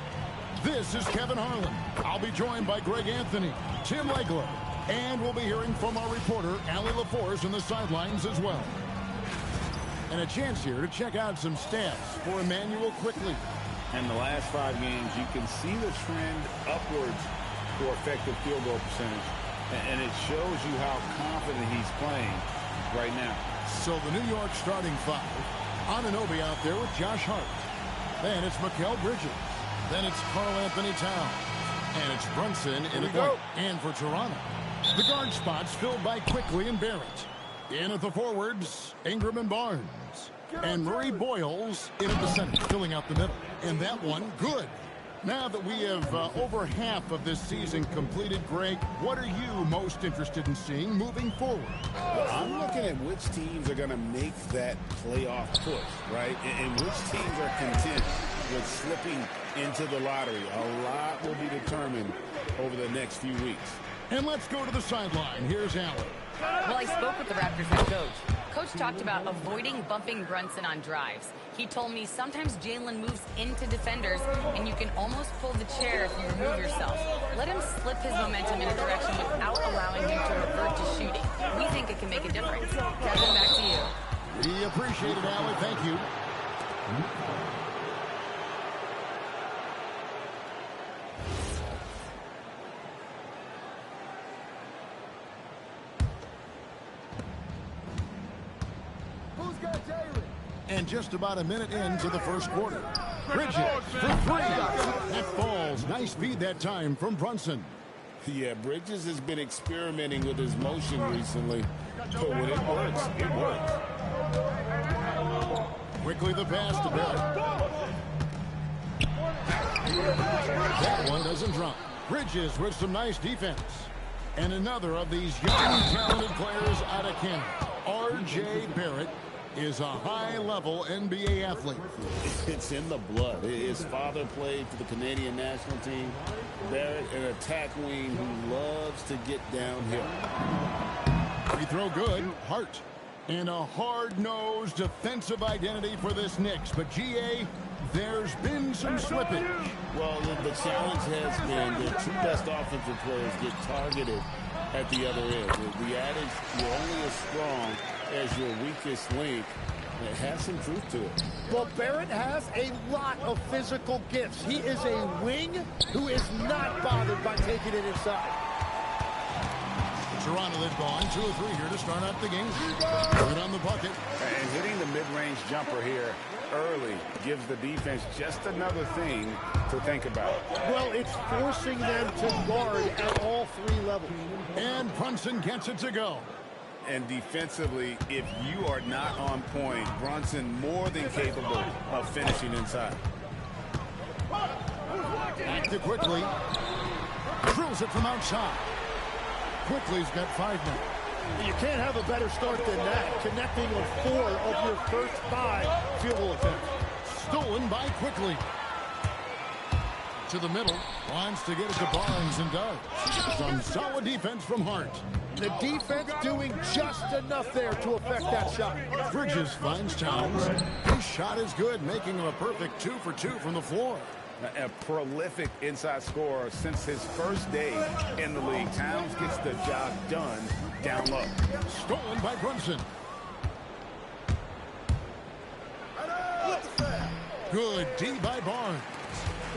K: This is Kevin Harlan. I'll be joined by Greg Anthony, Tim Legler, and we'll be hearing from our reporter, Allie LaForce, on the sidelines as well. And a chance here to check out some stats for Immanuel Quickley.
L: In the last 5 games, you can see the trend upwards for effective field goal percentage. And it shows you how confident he's playing right now.
K: So the New York starting 5. Anunoby out there with Josh Hart. Then it's Mikal Bridges. Then it's Karl Anthony Towns. And it's Brunson in the point. And for Toronto, the guard spots filled by Quickley and Barrett. In at the forwards, Ingram and Barnes. And Murray Boyles in at the center, filling out the middle. And that one, good. Now that we have over half of this season completed, Greg, what are you most interested in seeing moving forward?
L: I'm looking at which teams are going to make that playoff push, right? And which teams are content with slipping into the lottery. A lot will be determined over the next few weeks.
K: And let's go to the sideline. Here's Allen.
G: Well, I spoke with the Raptors head coach. Coach talked about avoiding bumping Brunson on drives. He told me sometimes Jalen moves into defenders, and you can almost pull the chair if you remove yourself. Let him slip his momentum in a direction without allowing him to revert to shooting. We think it can make a difference. Kevin, back to you.
K: We appreciate it, Allen. Thank you. And just about a minute into the first quarter. Bridges for 3. That falls. Nice feed that time from Brunson.
L: Yeah, Bridges has been experimenting with his motion recently. But when it works, it works.
K: Quickly the pass to Barrett. That one doesn't drop. Bridges with some nice defense. And another of these young, talented players out of Canada, R.J. Barrett, is a high-level NBA athlete.
L: It's in the blood. His father played for the Canadian national team. Barrett, an attack wing who loves to get downhill.
K: Free throw good. Hart. And a hard-nosed defensive identity for this Knicks. But, G.A., there's been some slippage.
L: Well, the challenge has been the 2 best offensive players get targeted at the other end. The adage, you're only as strong as your weakest link, it has some truth to it.
A: Well, Barrett has a lot of physical gifts. He is a wing who is not bothered by taking it inside.
K: Toronto has gone 2 or 3 here to start out the game. Good on the bucket.
L: And hitting the mid-range jumper here early gives the defense just another thing to think about.
A: Well, it's forcing them to guard at all 3 levels.
K: And Brunson gets it to go.
L: And defensively, if you are not on point, Brunson more than capable of finishing inside.
K: Back to Quickley. Drills it from outside. Quickley's got 5 now.
A: You can't have a better start than that, connecting on 4 of your first 5 field goal attempts.
K: Stolen by Quickley. To the middle. Wants to get it to Barnes and does. Some solid defense from Hart.
A: The defense doing just enough there to affect that shot.
K: Bridges finds Towns. His shot is good, making him a perfect 2 for 2 from the floor.
L: A prolific inside scorer since his first day in the league. Towns gets the job done down low.
K: Stolen by Brunson. Good D by Barnes.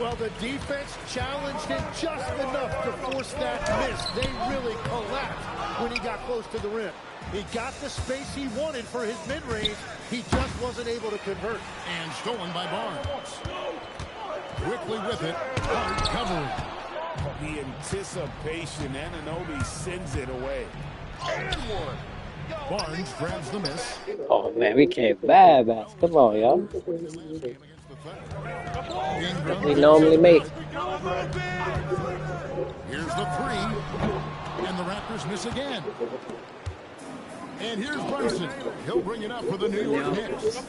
A: Well, the defense challenged him just enough to force that miss. They really collapsed when he got close to the rim. He got the space he wanted for his mid-range. He just wasn't able to convert.
K: And stolen by Barnes. Quickly with it. Hard covering.
L: The anticipation, Anunoby sends it away. And one.
K: Barnes grabs the miss.
B: Oh, man, we came bad. Come on, y'all. We normally make.
K: Here's the 3. And the Raptors miss again. And here's Brunson. He'll bring it up for the New York Knicks.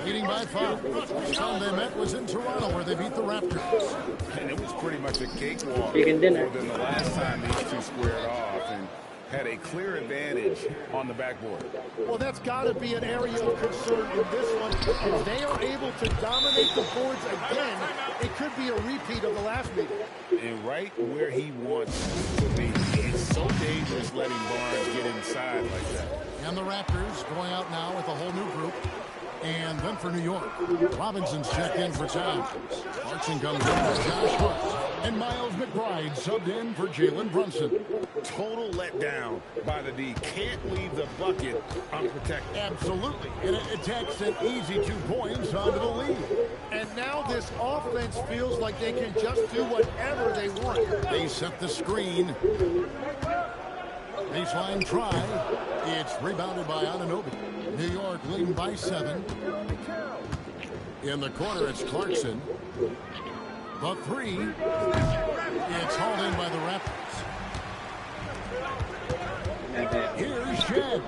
K: Leading by 5. The time they met was in Toronto where they beat the Raptors.
L: And it was pretty much a cakewalk
B: Chicken dinner.
L: more than the last time these two squared off and had a clear advantage on the backboard.
A: Well, that's got to be an area of concern in this one. If they are able to dominate the boards again, it could be a repeat of the last meeting.
L: And right where he wants to be. It's so dangerous letting Barnes get inside like that.
K: And the Raptors going out now with a whole new group. And then for New York, Robinson's checked in for Towns. Clarkson comes in for Josh Hart. And Miles McBride subbed in for Jalen Brunson.
L: Total letdown by the D. Can't leave the bucket unprotected.
K: Absolutely. And it takes an easy 2 points onto the lead.
A: And now this offense feels like they can just do whatever they want.
K: They set the screen. Baseline try. It's rebounded by Anunoby. New York leading by 7. In the corner, it's Clarkson. The 3. It's hauled in by the Raptors. Here's Shed.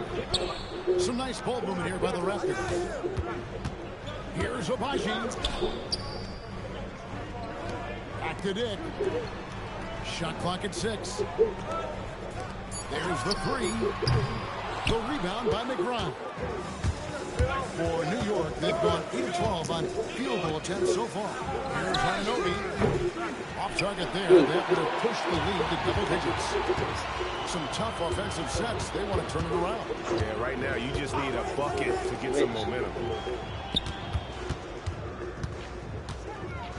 K: Some nice ball movement here by the Raptors. Here's Abaji. Back to Dick. Shot clock at 6. There's the 3. The rebound by McBride. For New York, they've gone 8-12 on field goal attempts so far. Here's Anunoby. Off target there. That would have pushed the lead to double digits. Some tough offensive sets. They want to turn it around.
L: Yeah, right now you just need a bucket to get some momentum.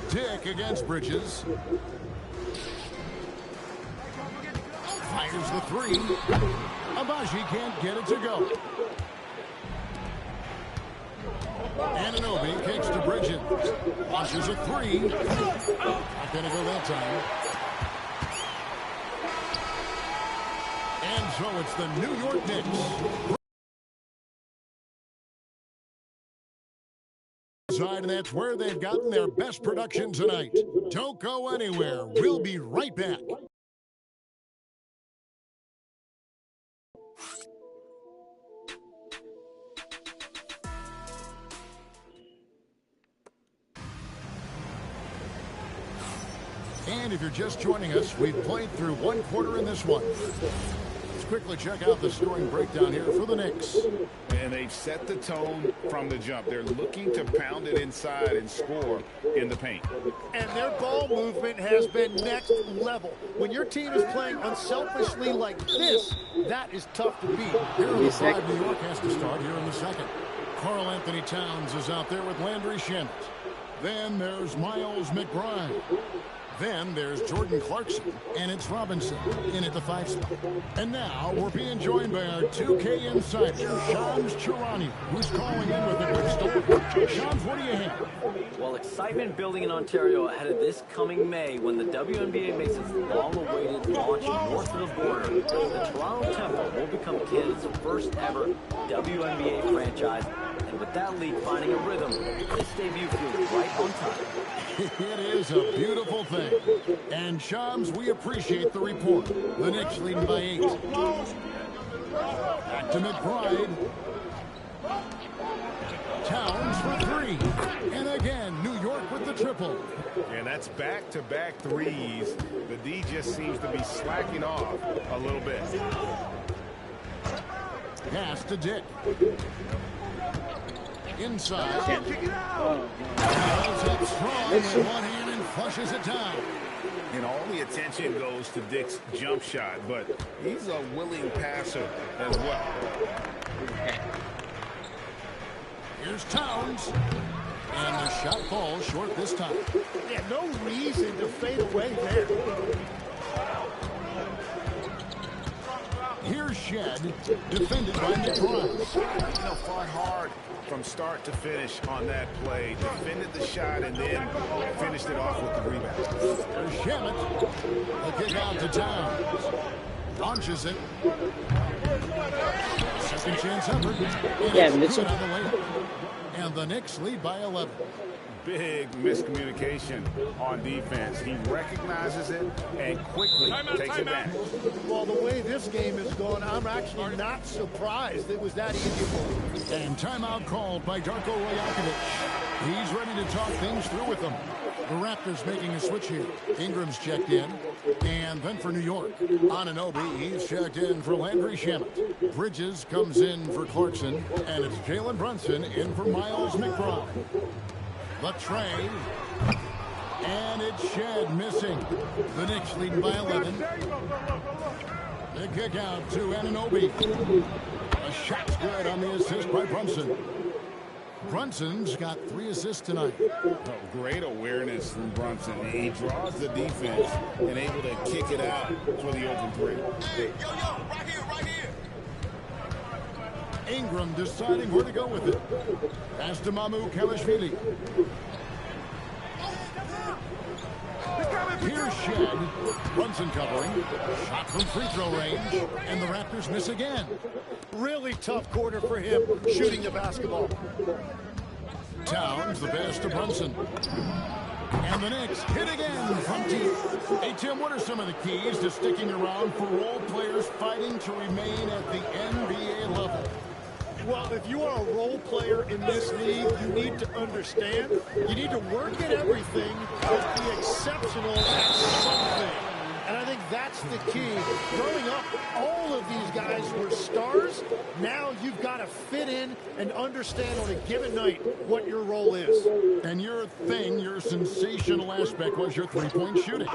K: Dick against Bridges. Fires the 3. Abaji can't get it to go. Anunoby kicks to Bridges. Launches a 3. Not going to go that time. And so it's the New York Knicks. And that's where they've gotten their best production tonight. Don't go anywhere. We'll be right back. And if you're just joining us, we've played through 1 quarter in this one. Let's quickly check out the scoring breakdown here for the Knicks.
L: And they've set the tone from the jump. They're looking to pound it inside and score in the paint.
A: And their ball movement has been next level. When your team is playing unselfishly like this, that is tough to beat.
K: Here are the 5 New York has to start here in the second. Karl Anthony Towns is out there with Landry Shamet. Then there's Miles McBride. Then there's Jordan Clarkson, and it's Robinson in at the 5 spot. And now we're being joined by our 2K insider, Shams Charania, who's calling in with a quick story. Shams, what do you have?
M: Well, excitement building in Ontario ahead of this coming May when the WNBA makes its long-awaited launch north of the border. The Toronto Temple will become Canada's first ever WNBA franchise. And with that league finding a rhythm, this debut feels right on time.
K: It is a beautiful thing. And Shams, we appreciate the report. The Knicks leading by 8. Back to McBride. Towns for 3. And again, New York with the triple.
L: And that's back-to-back threes. The D just seems to be slacking off a little bit.
K: Pass to Dick. Inside. Up strong with one hand and flushes it down.
L: And all the attention goes to Dick's jump shot, but he's a willing passer as well.
K: Here's Towns. And the shot falls short this time.
A: Yeah, no reason to fade away there.
K: Here's Shed, defended by McBride.
L: You know, fought hard from start to finish on that play. Defended the shot and then finished it off with the rebound.
K: There's Shamet. The kick out to Towns. Launches it. Second chance effort. And it's good on the layup. And the Knicks lead by 11.
L: Big miscommunication on defense. He recognizes it and quickly takes advantage.
A: Well, the way this game is going, I'm actually not surprised it was that easy.
K: And timeout called by Darko Rajakovic. He's ready to talk things through with them. The Raptors making a switch here. Ingram's checked in. And then for New York, Anunoby, he's checked in for Landry Shamet. Bridges comes in for Clarkson. And it's Jalen Brunson in for Miles McBride. The tray. And it's Shed missing. The Knicks leading by 11. The kick out to Anunoby. A shot's good on the assist by Brunson. Brunson's got 3 assists tonight.
L: Oh, great awareness from Brunson. He draws the defense and able to kick it out for the open three.
K: Hey, yo, right here. Ingram deciding where to go with it. Pass to Mamukelashvili. Here's Shed. Brunson covering. Shot from free throw range. And the Raptors miss again.
A: Really tough quarter for him shooting the basketball.
K: Towns the pass to Brunson. And the Knicks hit again from deep. Hey, Tim, what are some of the keys to sticking around for role players fighting to remain at the NBA level?
A: Well, if you are a role player in this league, you need to understand, you need to work at everything, but be exceptional at something. And I think that's the key. Growing up, all of these guys were stars. Now you've got to fit in and understand on a given night what your role is.
K: And your sensational aspect was your three-point shooting.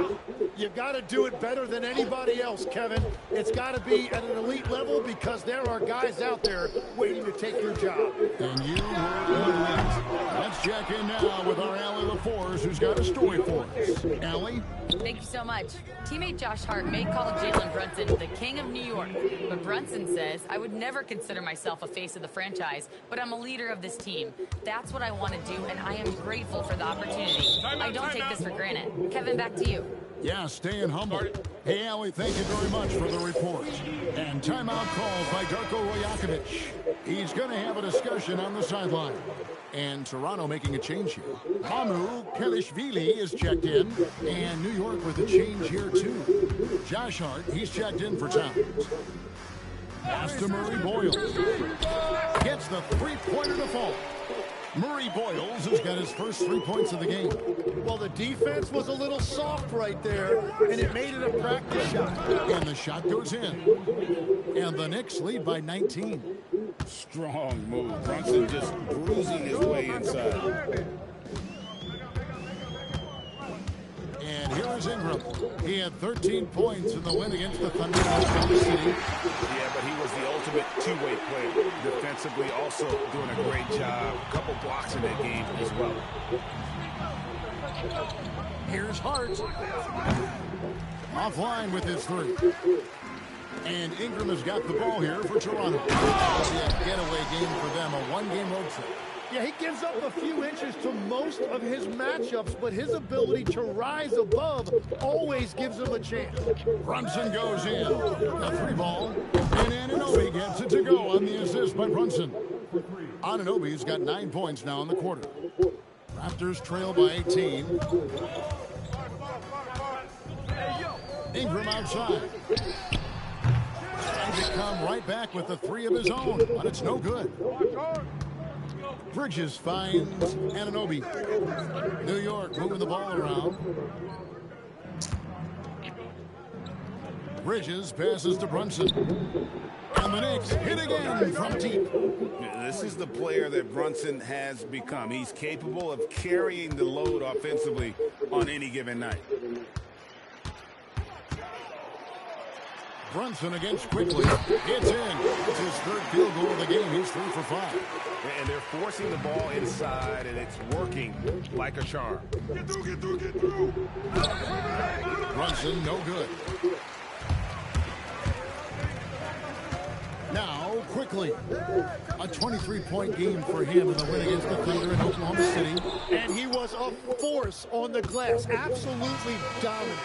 A: You've got to do it better than anybody else, Kevin. It's got to be at an elite level because there are guys out there waiting to take your job.
K: And you were elite. Let's check in now with our Allie LaForce, who's got a story for us. Allie?
G: Thank you so much. Teammate Josh Hart may call Jalen Brunson the king of New York, but Brunson says, I would never consider myself a face of the franchise, but I'm a leader of this team. That's what I want to do, and I am grateful for the opportunity. I don't take this for granted. Kevin, back to you.
K: Yeah, staying humble. Hey, Allie, thank you very much for the report. And timeout called by Darko Rajakovic. He's going to have a discussion on the sideline. And Toronto making a change here. Mamukelashvili is checked in. And New York with a change here, too. Josh Hart, he's checked in for Towns. Pass to Murray Boyles. Gets the three-pointer to fall. Murray Boyles has got his first 3 points of the game.
A: Well, the defense was a little soft right there, and it made it a practice shot.
K: And the shot goes in. And the Knicks lead by 19.
L: Strong move. Brunson just bruising his way inside.
K: And here is Ingram. He had 13 points in the win against the Thunder in Oklahoma City.
L: Yeah, but he was the ultimate two-way player. Defensively, also doing a great job. A couple blocks in that game as well.
K: Here's Hart. Offline with his three. And Ingram has got the ball here for Toronto. It'll be a getaway game for them, a one-game road trip.
A: Yeah, he gives up a few inches to most of his matchups, but his ability to rise above always gives him a chance.
K: Brunson goes in. A free ball. And Anunoby gets it to go on the assist by Brunson. Anunoby's got 9 points now in the quarter. Raptors trail by 18. Ingram outside. Trying to come right back with the three of his own, but it's no good. Bridges finds Anunoby. New York moving the ball around. Bridges passes to Brunson. And the Knicks hit again from deep.
L: This is the player that Brunson has become. He's capable of carrying the load offensively on any given night.
K: Brunson against Quickly. It's in. It's his third field goal of the game. He's 3 for 5.
C: And they're forcing the ball inside, and it's working like a charm.
K: Get through. Brunson, no good. Now, Quickly. A 23-point game for him in the win against the Thunder in Oklahoma City.
A: And he was a force on the glass. Absolutely dominant.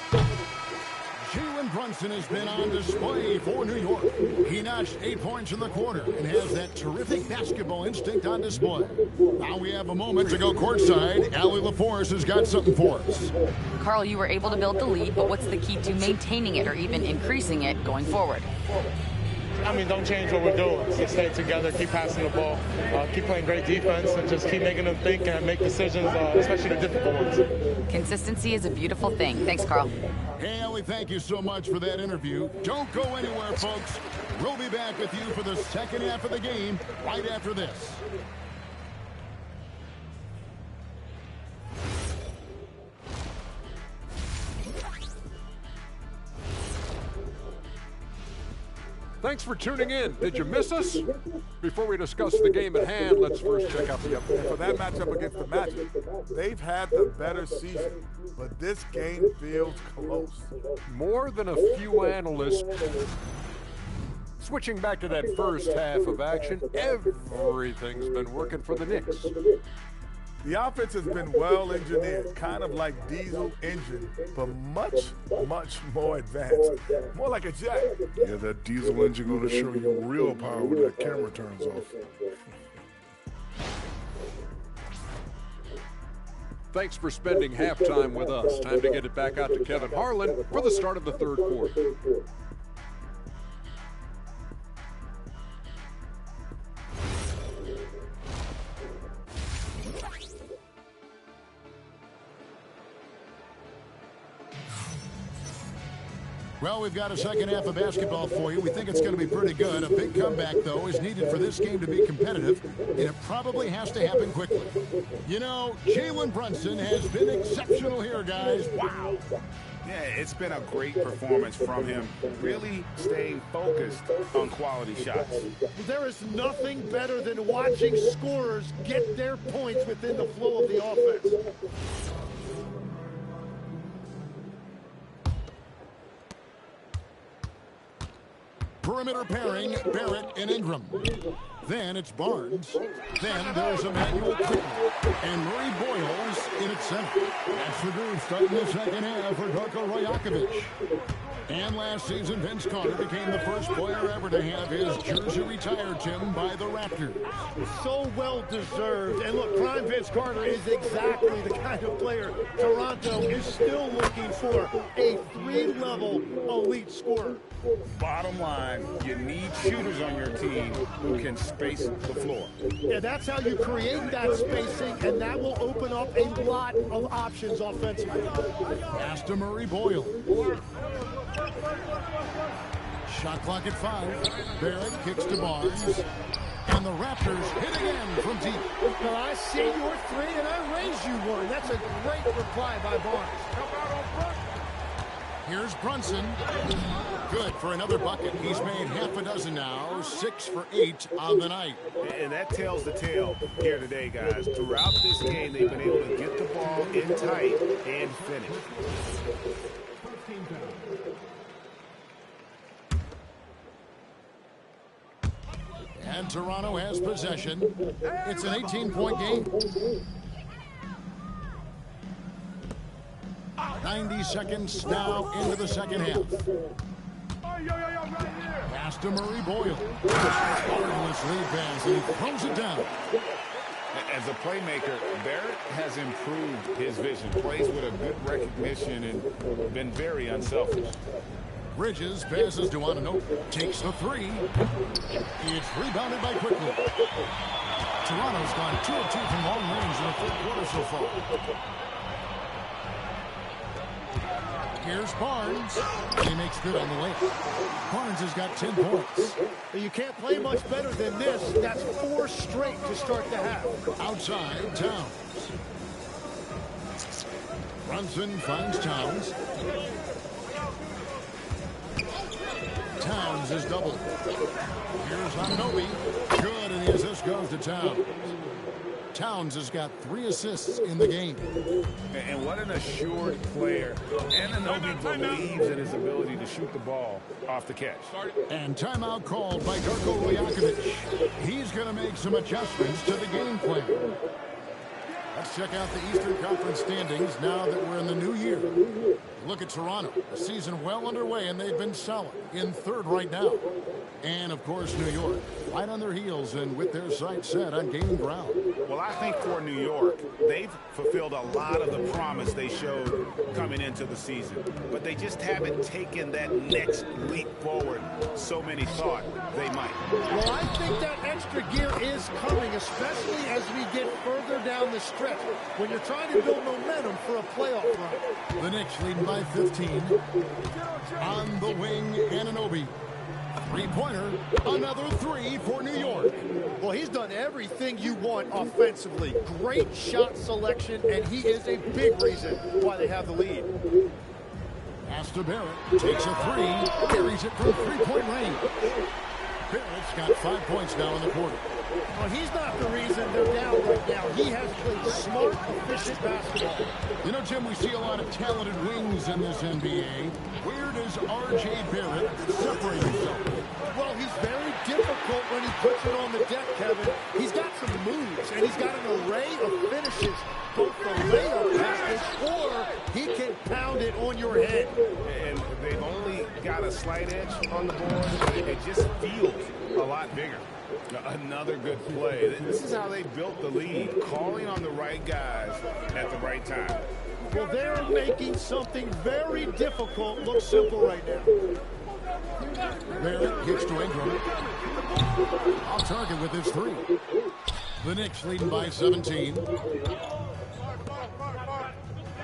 K: Jalen Brunson has been on display for New York. He notched 8 points in the quarter and has that terrific basketball instinct on display. Now we have a moment to go courtside. Allie LaForce has got something for us.
G: Carl, you were able to build the lead, but what's the key to maintaining it or even increasing it going forward?
N: don't change what we're doing. Just stay together, keep passing the ball, keep playing great defense, and just keep making them think and make decisions, especially the difficult ones.
G: Consistency is a beautiful thing. Thanks, Carl.
K: Hey, Ellie, thank you so much for that interview. Don't go anywhere, folks. We'll be back with you for the second half of the game right after this.
H: Thanks for tuning in. Did you miss us? Before we discuss the game at hand, let's first check out the update.
J: For that matchup against the Magic, they've had the better season, but this game feels close.
H: More than a few analysts. Switching back to that first half of action, everything's been working for the Knicks.
J: The offense has been well engineered, kind of like diesel engine, but much, much more advanced. More like a jet.
I: Yeah, that diesel engine going to show you real power when that camera turns off.
H: Thanks for spending halftime with us. Time to get it back out to Kevin Harlan for the start of the third quarter.
K: Well, we've got a second half of basketball for you. We think it's going to be pretty good. A big comeback, though, is needed for this game to be competitive, and it probably has to happen quickly. You know, Jalen Brunson has been exceptional here, guys. Wow.
L: Yeah, it's been a great performance from him, really staying focused on quality shots.
A: There is nothing better than watching scorers get their points within the flow of the offense.
K: Perimeter pairing, Barrett and Ingram. Then it's Barnes. Then there's Emmanuel Quickley. And Murray Boyles in at center. That's the group starting the second half for Darko Rajakovic. And last season, Vince Carter became the first player ever to have his jersey retired, Tim, by the Raptors.
A: So well deserved. And look, prime Vince Carter is exactly the kind of player Toronto is still looking for. A three-level elite scorer.
L: Bottom line, you need shooters on your team who can space the floor.
A: Yeah, that's how you create that spacing, and that will open up a lot of options offensively.
K: Pass to Murray Boyle. Shot clock at 5. Barrett kicks to Barnes. And the Raptors hit again from deep.
A: Well, I see your three, and I raise you one. That's a great reply by Barnes.
K: Here's Brunson. Good for another bucket. He's made half a dozen now, 6 for 8 on the night.
C: And that tells the tale here today, guys. Throughout this game, they've been able to get the ball in tight and finish.
K: And Toronto has possession. It's an 18-point game. 90 seconds now into the second half. Pass to Murray Boyle. Marvelous lead pass, and he throws it down.
L: As a playmaker, Barrett has improved his vision. Plays with a good recognition and been very unselfish.
K: Bridges passes to Anunoby. Takes the three. It's rebounded by Quickley. Toronto's gone 2 of 2 from long range in the fourth quarter so far. Here's Barnes. He makes good on the way. Barnes has got 10 points.
A: You can't play much better than this. That's 4 straight to start the half.
K: Outside, Towns. Brunson finds Towns. Towns is doubled. Here's Anunoby. Good, and the assist goes to Towns. Towns has got 3 assists in the game.
L: And what an assured player. Anunoby believes in his ability to shoot the ball off the catch.
K: And timeout called by Darko Rajakovic. He's going to make some adjustments to the game plan. Let's check out the Eastern Conference standings now that we're in the new year. Look at Toronto. The season well underway, and they've been solid in 3rd right now. And, of course, New York, right on their heels and with their sights set on gaining ground.
L: Well, I think for New York, they've fulfilled a lot of the promise they showed coming into the season. But they just haven't taken that next leap forward so many thought they might.
A: Well, I think that extra gear is coming, especially as we get further down the stretch, when you're trying to build momentum for a playoff run.
K: The Knicks leading by 15. On the wing, Anunoby. Three-pointer, another three for New York.
A: Well, he's done everything you want offensively. Great shot selection, and he is a big reason why they have the lead.
K: Pass to Barrett, takes a three, carries it from three-point range. Barrett's got 5 points now in the quarter.
A: Well, he's not the reason they're down right now. He has played smart, efficient basketball.
K: You know, Jim, we see a lot of talented wings in this NBA. Where does R.J. Barrett separate himself?
A: Well, he's very difficult when he puts it on the deck, Kevin. He's got some moves, and he's got an array of finishes, both the layup package, or he can pound it on your head.
L: And they've only got a slight edge on the board. It just feels a lot bigger. Another good play. This is how they built the lead, calling on the right guys at the right time.
A: Well, they're making something very difficult look simple right now.
K: Barrett gets to Ingram. Off target with his three. The Knicks leading by 17.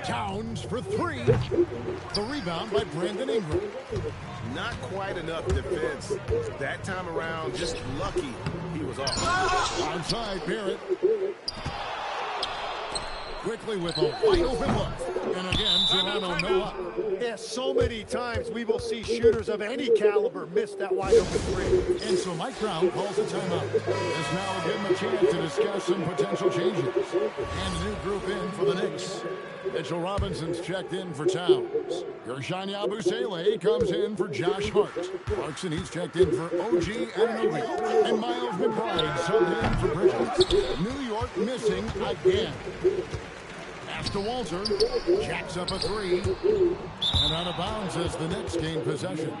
K: Towns for three. The rebound by Brandon Ingram.
L: Not quite enough defense. That time around, just lucky he was off.
K: Onside, Barrett. Quickly with a wide open look. And again, Toronto no up.
A: Yeah, so many times we will see shooters of any caliber miss that wide open three.
K: And so Mike Brown calls a timeout. This now will give him a chance to discuss some potential changes. And a new group in for the Knicks. Mitchell Robinson's checked in for Towns. Gershon Yabusele comes in for Josh Hart. Clarkson, he's checked in for OG Anunoby. And Miles McBride subbed in for Bridges. New York missing again. Pass to Walter. Jacks up a three. And out of bounds as the Knicks gain possession.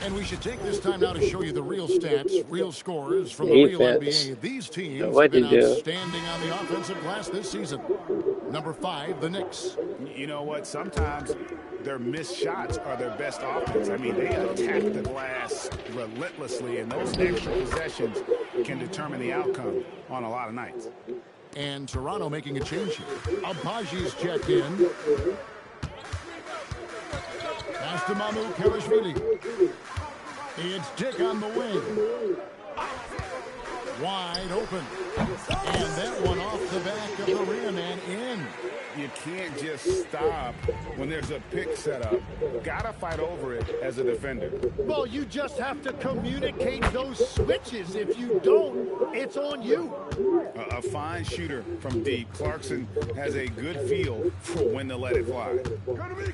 K: And we should take this time now to show you the real stats, real scores from the real NBA. These teams have been outstanding on the offensive glass this season. Number 5, the Knicks.
L: You know what? Sometimes their missed shots are their best offense. I mean, they attack the glass relentlessly, and those extra possessions can determine the outcome on a lot of nights.
K: And Toronto making a change here. Abaji's checked in. Pass to Mamu Kelishvili. It's Dick on the wing. Wide open. And that one off the back of the rim and in.
L: You can't just stop when there's a pick set up. Gotta fight over it as a defender.
A: Well, you just have to communicate those switches. If you don't, it's on you.
L: A fine shooter from deep. Clarkson has a good feel for when to let it fly.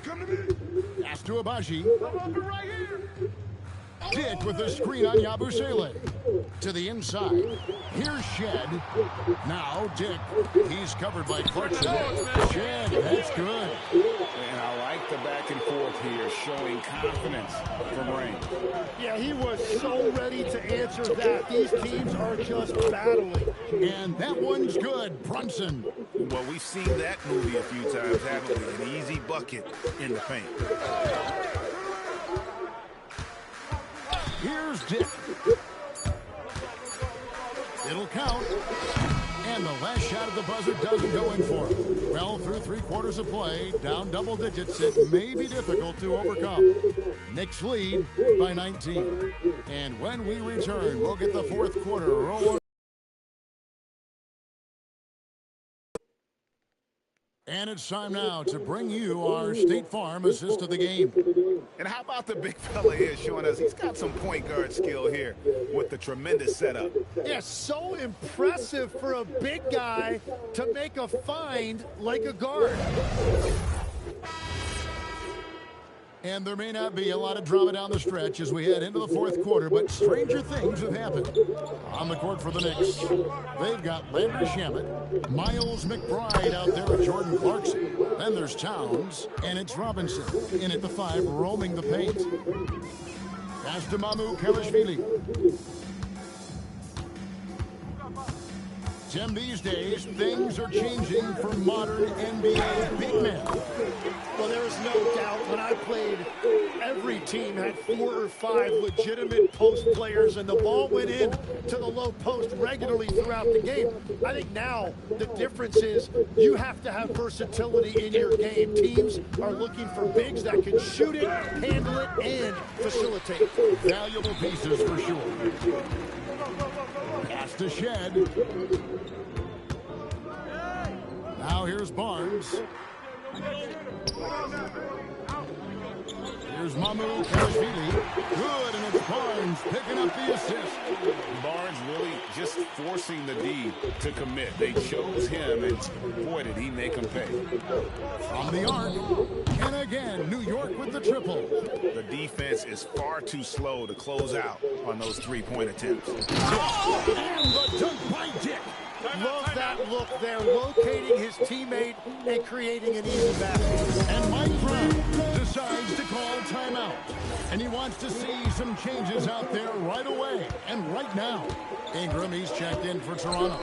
K: Come to me. Pass to Abaji. Right here. Dick with the screen on Yabusele. To the inside. Here's Shed. Now Dick. He's covered by Clarkson. Shed, that's good.
L: And I like the back and forth here, showing confidence from Rain.
A: Yeah, he was so ready to answer that. These teams are just battling.
K: And that one's good. Brunson.
L: Well, we've seen that movie a few times, haven't we? An easy bucket in the paint.
K: Here's Dick. It'll count. And the last shot of the buzzer doesn't go in for him. Well, through 3/4 of play, down double digits, it may be difficult to overcome. Knicks lead by 19. And when we return, we'll get the fourth quarter rolling. And it's time now to bring you our State Farm assist of the game.
L: And how about the big fella here showing us he's got some point guard skill here with the tremendous setup.
A: Yeah, so impressive for a big guy to make a find like a guard.
K: And there may not be a lot of drama down the stretch as we head into the fourth quarter, but stranger things have happened. On the court for the Knicks, they've got Landry Shamet, Miles McBride out there with Jordan Clarkson. Then there's Towns, and it's Robinson in at the 5, roaming the paint. Pass to Mamu Kelishvili. Tim, these days, things are changing for modern NBA big men.
A: Well, there is no doubt when I played, every team had 4 or 5 legitimate post players, and the ball went in to the low post regularly throughout the game. I think now the difference is you have to have versatility in your game. Teams are looking for bigs that can shoot it, handle it, and facilitate.
K: Valuable pieces for sure. Pass to Shed. Now here's Barnes. Here's Mamu Kashvili. Good, and it's Barnes picking up the assist.
L: Barnes really just forcing the D to commit. They chose him, and boy, did he make them pay.
K: From the arc, and again, New York with the triple.
L: The defense is far too slow to close out on those three-point attempts.
K: And the dunk by Dick.
A: Love that look there, locating his teammate and creating an easy basket.
K: And Mike Brown decides to call timeout. And he wants to see some changes out there right away and right now. Ingram, he's checked in for Toronto.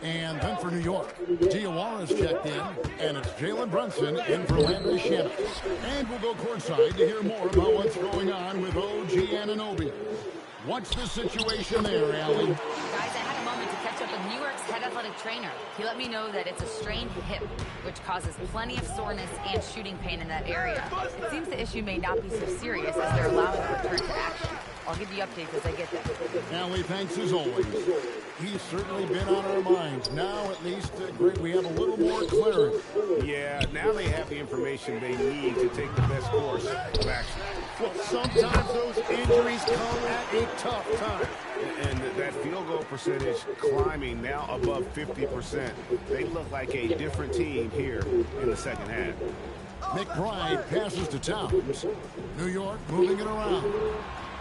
K: And then for New York, Diawara's checked in, and it's Jalen Brunson in for Landry Shamet. And we'll go courtside to hear more about what's going on with OG Anunoby. What's the situation there, Allie?
G: Guys, I had a moment to catch up with New York's head athletic trainer. He let me know that it's a strained hip, which causes plenty of soreness and shooting pain in that area. It seems the issue may not be so serious as they're allowing a return to action. I'll give you updates as I get them.
K: Allie, thanks as always. He's certainly been on our minds. Now, at least, great, we have a little more clarity.
L: Yeah, now they have the information they need to take the best course of action.
A: Well, sometimes those injuries come at a tough time.
L: And that field goal percentage climbing now above 50%. They look like a different team here in the second half.
K: McBride passes to Towns. New York moving it around.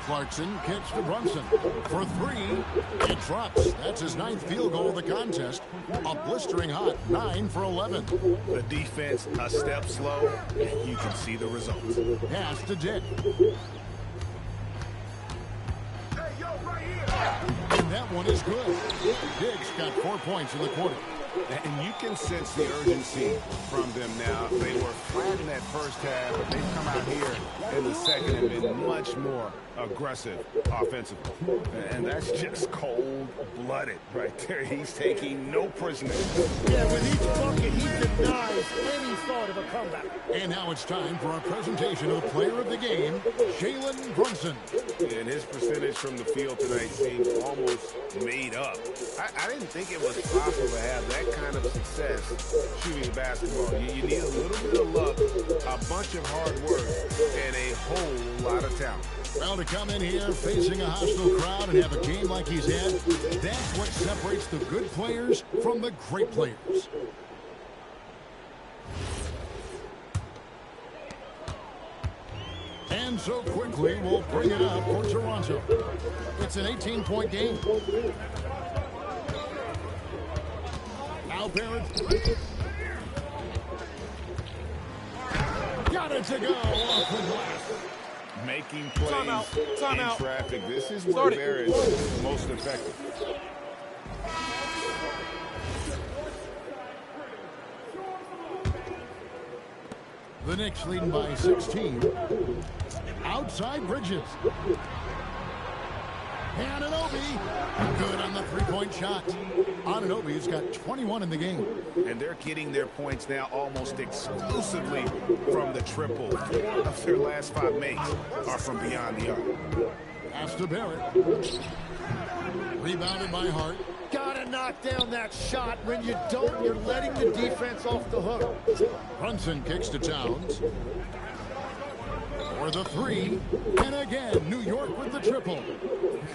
K: Clarkson kicks to Brunson. For 3, it drops. That's his 9th field goal of the contest. A blistering hot 9 for 11.
L: The defense a step slow, and you can see the results.
K: Pass to Dick. And that one is good. Dick's got 4 points in the quarter.
L: And you can sense the urgency from them now. They were flat in that first half, but they've come out here in the second and been much more aggressive offensively. And that's just cold-blooded right there. He's taking no prisoners.
A: Yeah, with each bucket, he denies any thought of a comeback.
K: And now it's time for our presentation of the player of the game, Jalen Brunson.
L: And his percentage from the field tonight seems almost made up. I didn't think it was possible to have that kind of success shooting the basketball. You need a little bit of luck, a bunch of hard work, and a whole lot of talent.
K: Well, to come in here facing a hostile crowd and have a game like he's had, that's what separates the good players from the great players. And so quickly, we'll bring it up for Toronto. It's an 18-point game. Now Barrett. Got it to go off the glass.
L: Making plays in traffic. This is where Barrett's most effective.
K: The Knicks leading by 16. Outside Bridges. Anunoby, good on the three-point shot. Anunoby's got 21 in the game.
L: And they're getting their points now almost exclusively from the triple. 4 of their last 5 makes are from beyond the arc.
K: Pass to Barrett. Rebounded by Hart.
A: Gotta knock down that shot. When you don't, you're letting the defense off the hook.
K: Brunson kicks to Towns. For the 3, and again, New York with the triple.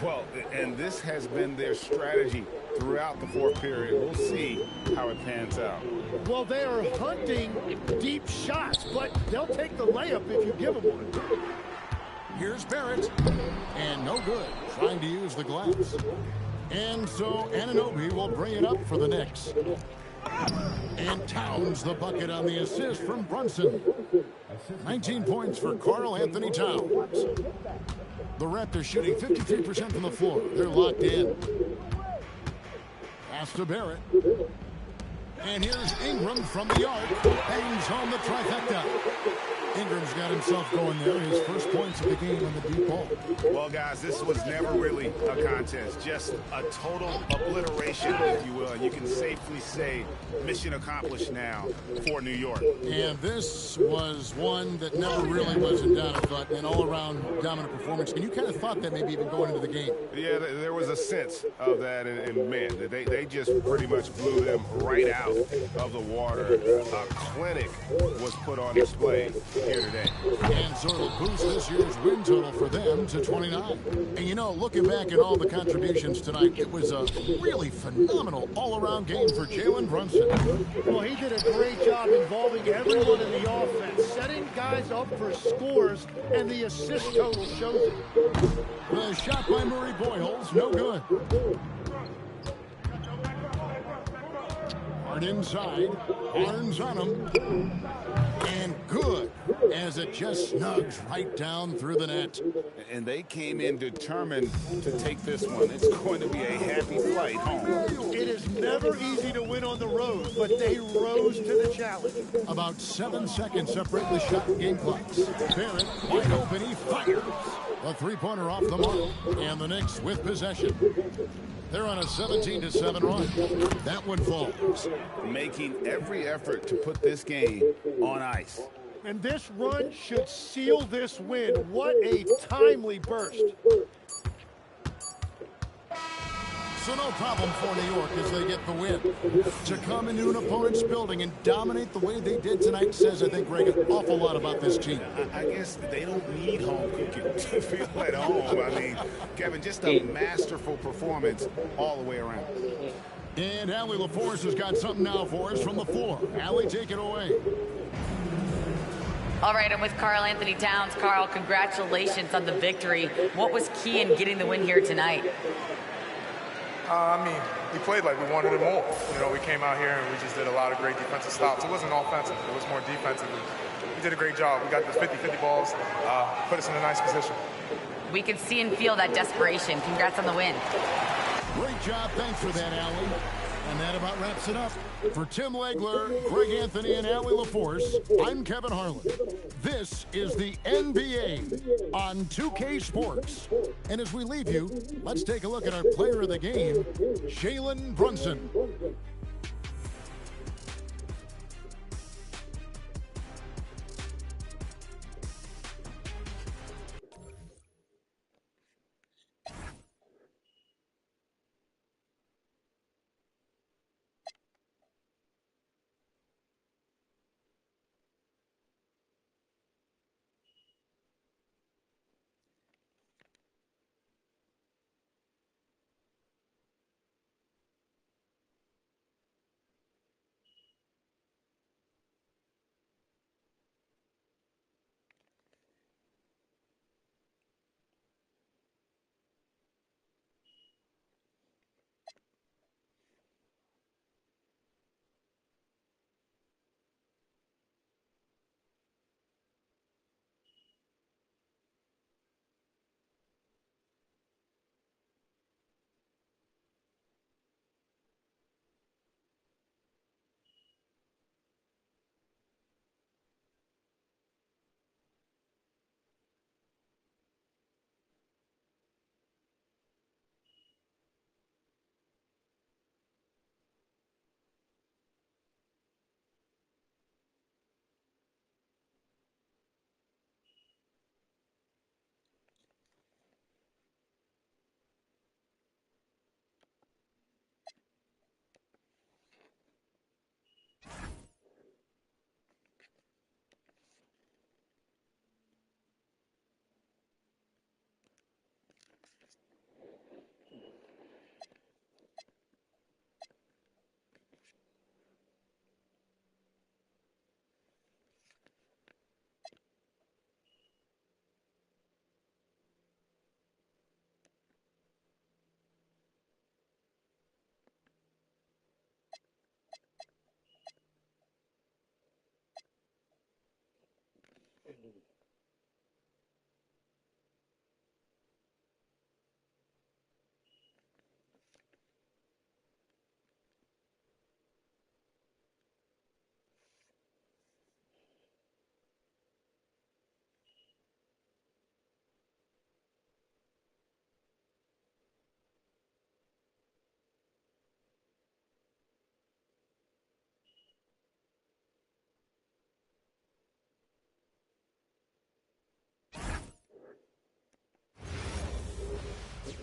L: Well, and this has been their strategy throughout the 4th period. We'll see how it pans out.
A: Well, they are hunting deep shots, but they'll take the layup if you give them one.
K: Here's Barrett, and no good, trying to use the glass. And so Anunoby will bring it up for the Knicks. And Towns the bucket on the assist from Brunson. 19 points for Karl Anthony Towns. The Raptors shooting 53% from the floor. They're locked in. Pass to Barrett. And here's Ingram from the yard. Bangs home the trifecta. Ingram's got himself going there. His first points of the game on the deep ball.
L: Well, guys, this was never really a contest. Just a total obliteration, if you will. And you can safely say mission accomplished now for New York.
K: And this was one that never really was in doubt, I thought. An all-around dominant performance. And you kind of thought that maybe even going into the game.
C: Yeah, there was a sense of that. And man, they just pretty much blew them right out of the water. A clinic was put on display here today.
K: And so it'll boost this year's win total for them to 29. And you know, looking back at all the contributions tonight, it was a really phenomenal all-around game for Jalen Brunson.
A: Well, he did a great job involving everyone in the offense, setting guys up for scores, and the assist total shows it.
K: The shot by Murray Boyles, no good. Hard inside, Barnes on him. And good, as it just snugs right down through the net.
L: And they came in determined to take this one. It's going to be a happy flight home.
A: It is never easy to win on the road, but they rose to the challenge.
K: About 7 seconds separate the shot game clocks. Barrett wide open, he fires. A three-pointer off the mark, and the Knicks with possession. They're on a 17-7 run. That one falls.
L: Making every effort to put this game on ice.
A: And this run should seal this win. What a timely burst.
K: So no problem for New York as they get the win. To come into an opponent's building and dominate the way they did tonight says, I think, Greg, an awful lot about this team.
L: I guess they don't need home cooking to feel at home. I mean, Kevin, just a masterful performance all the way around.
K: And Allie LaForce has got something now for us from the floor. Allie, take it away.
G: All right, I'm with Karl Anthony Towns. Karl, congratulations on the victory. What was key in getting the win here tonight?
N: I mean, we played like we wanted it more. You know, we came out here and we just did a lot of great defensive stops. It wasn't offensive. It was more defensive. We did a great job. We got the 50-50 balls, put us in a nice position.
G: We can see and feel that desperation. Congrats on the win.
K: Great job. Thanks for that, Allie. And that about wraps it up. For Tim Legler, Greg Anthony, and Allie LaForce, I'm Kevin Harlan. This is the NBA on 2K Sports. And as we leave you, let's take a look at our player of the game, Jalen Brunson.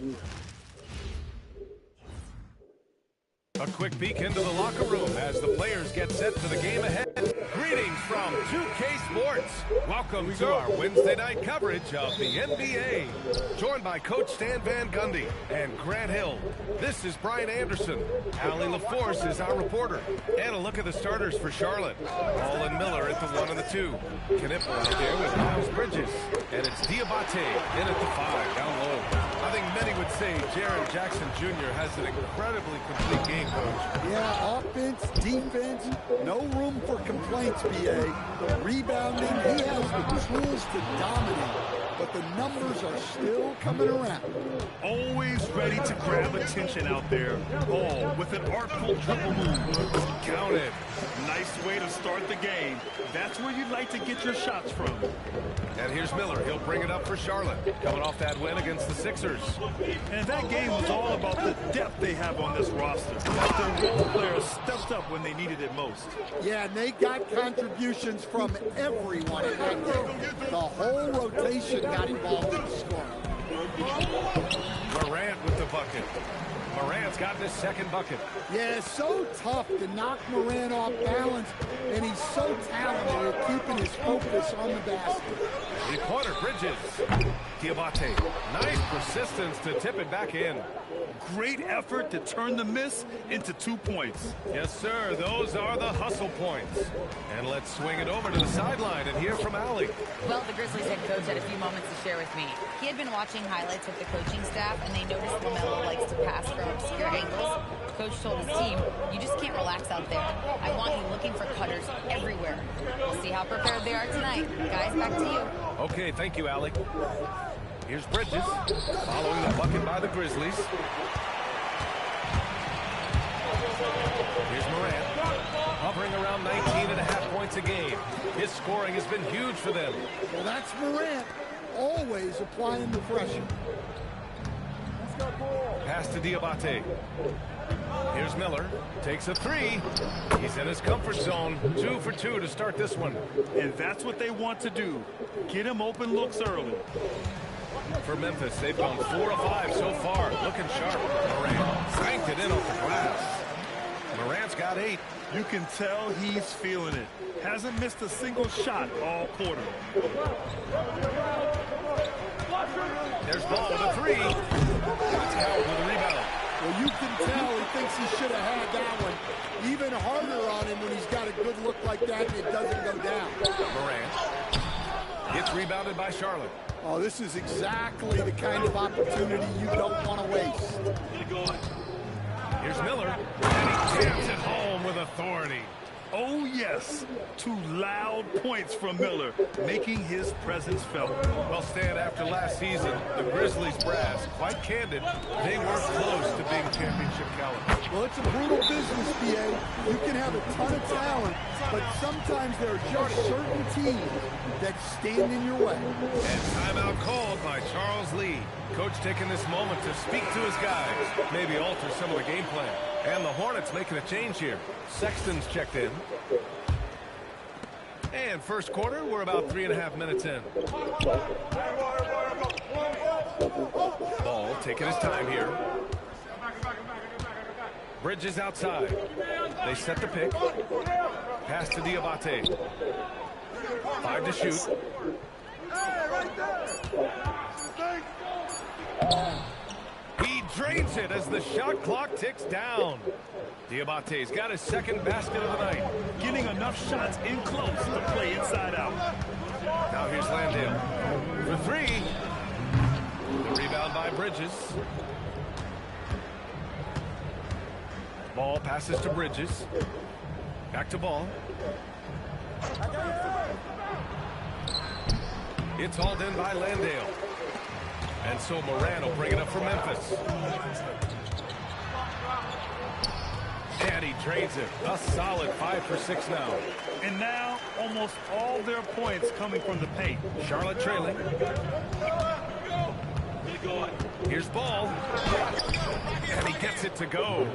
C: A quick peek into the locker room as the players get set for the game ahead. Greetings from 2K Sports. Welcome to our Wednesday night coverage of the NBA. Joined by Coach Stan Van Gundy and Grant Hill. This is Brian Anderson. Allie LaForce is our reporter. And a look at the starters for Charlotte. Hall and Miller at the 1 and the 2. Knipple out there with Miles Bridges. And it's Diabate in at the 5 down low. I think many would say Jaren Jackson Jr. has an incredibly complete game, Coach.
O: Yeah, offense, defense, no room for complaints, BA. Rebounding, he has the tools to dominate, but the numbers are still coming around.
D: Always ready to grab attention out there. All with an artful triple move.
C: Counted.
D: Nice way to start the game. That's where you'd like to get your shots from.
C: And here's Miller. He'll bring it up for Charlotte. Coming off that win against the Sixers.
D: And that game was all about the depth they have on this roster. Their role players stepped up when they needed it most.
O: Yeah, and they got contributions from everyone in that game. The whole rotation got involved in the scoring.
C: Morant with the bucket. Morant's gotten his second bucket.
O: Yeah, it's so tough to knock Morant off balance, and he's so talented at keeping his focus on the basket.
C: Three-pointer, Bridges. Diabate. Nice persistence to tip it back in.
D: Great effort to turn the miss into 2 points.
C: Yes, sir. Those are the hustle points. And let's swing it over to the sideline and hear from Allie.
G: Well, the Grizzlies head coach had a few moments to share with me. He had been watching highlights with the coaching staff, and they noticed LaMelo likes to pass from obscure angles. Coach told his team, you just can't relax out there. I want you looking for cutters everywhere. We'll see how prepared they are tonight. Guys, back to you.
C: Okay, thank you, Allie. Here's Bridges, following the bucket by the Grizzlies. Here's Morant, hovering around 19.5 points a game. His scoring has been huge for them.
O: Well, that's Morant, always applying the pressure.
C: Pass to Diabate. Here's Miller, takes a three. He's in his comfort zone, 2 for 2 to start this one.
D: And that's what they want to do. Get him open looks early.
C: For Memphis, they've gone 4 of 5 so far. Looking sharp. Morant cranked it in off the glass. Morant's got 8.
D: You can tell he's feeling it. Hasn't missed a single shot all quarter.
C: There's Ball with a 3. It's Howard with a rebound.
O: Well, you can tell he thinks he should have had that one. Even harder on him when he's got a good look like that and it doesn't go down.
C: Morant gets rebounded by Charlotte.
O: Oh, this is exactly the kind of opportunity you don't want to waste.
C: Here's Miller, and he jams it home with authority.
D: Oh, yes. 2 loud points from Miller, making his presence felt.
C: Well, Stan, after last season, the Grizzlies brass, quite candid, they weren't close to being championship caliber.
O: Well, it's a brutal business, BA. You can have a ton of talent, but sometimes there are just certain teams that stand in your way.
C: And timeout called by Charles Lee. Coach taking this moment to speak to his guys, maybe alter some of the game plan. And the Hornets making a change here. Sexton's checked in. And first quarter, we're about 3.5 minutes in. Ball taking his time here. Bridges outside. They set the pick. Pass to Diabate. 5 to shoot. He drains it as the shot clock ticks down. Diabate's got his second basket of the night.
D: Getting enough shots in close to play inside out.
C: Now here's Landale for 3. The rebound by Bridges. Ball passes to Bridges. Back to Ball. It's hauled in by Landale. And so Morant will bring it up for Memphis. And he drains it. A solid 5 for 6 now.
D: And now almost all their points coming from the paint.
C: Charlotte trailing. Here's Ball. And he gets it to go.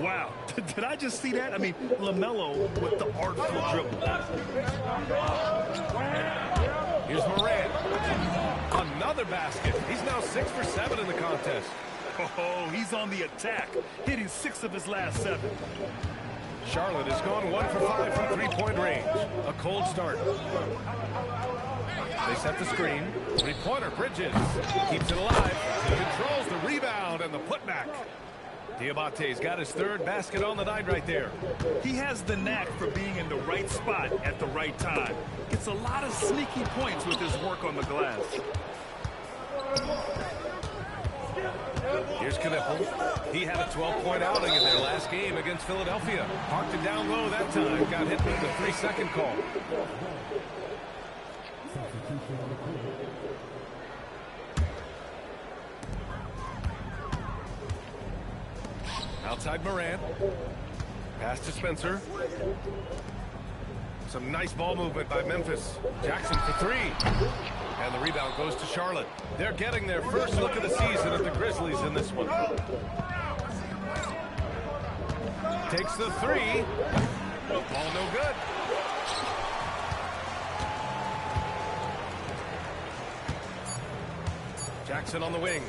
D: Wow. Did I just see that? I mean, LaMelo with the artful dribble.
C: Here's Morant. Another another basket. He's now 6 for 7 in the contest.
D: Oh, he's on the attack, hitting 6 of his last 7.
C: Charlotte has gone 1 for 5 from three-point range. A cold start. They set the screen. Three-pointer, Bridges. Keeps it alive. Controls the rebound and the putback. Diabate's got his 3rd basket on the night right there.
D: He has the knack for being in the right spot at the right time. Gets a lot of sneaky points with his work on the glass.
C: Here's Kniffel. He had a 12-point outing in their last game against Philadelphia. Parked it down low that time. Got hit with the 3-second call. Outside Morant. Pass to Spencer. Some nice ball movement by Memphis. Jackson for 3. And the rebound goes to Charlotte. They're getting their first look of the season at the Grizzlies in this one. Takes the 3. Ball no good. Jackson on the wing.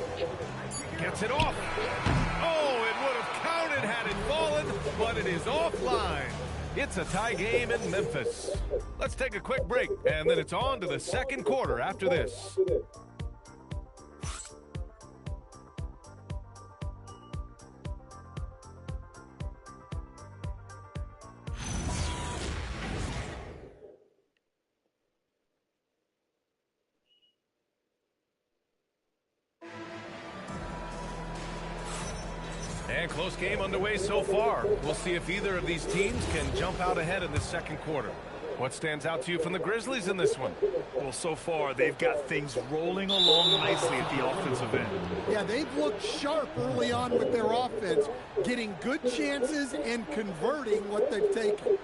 C: Gets it off. Oh, it would have counted had it fallen, but it is offline. It's a tie game in Memphis. Let's take a quick break, and then it's on to the second quarter after this. And close game underway so far. We'll see if either of these teams can jump out ahead in the second quarter. What stands out to you from the Grizzlies in this one?
D: Well, so far, they've got things rolling along nicely at the offensive end.
O: Yeah, they've looked sharp early on with their offense, getting good chances and converting what they've taken.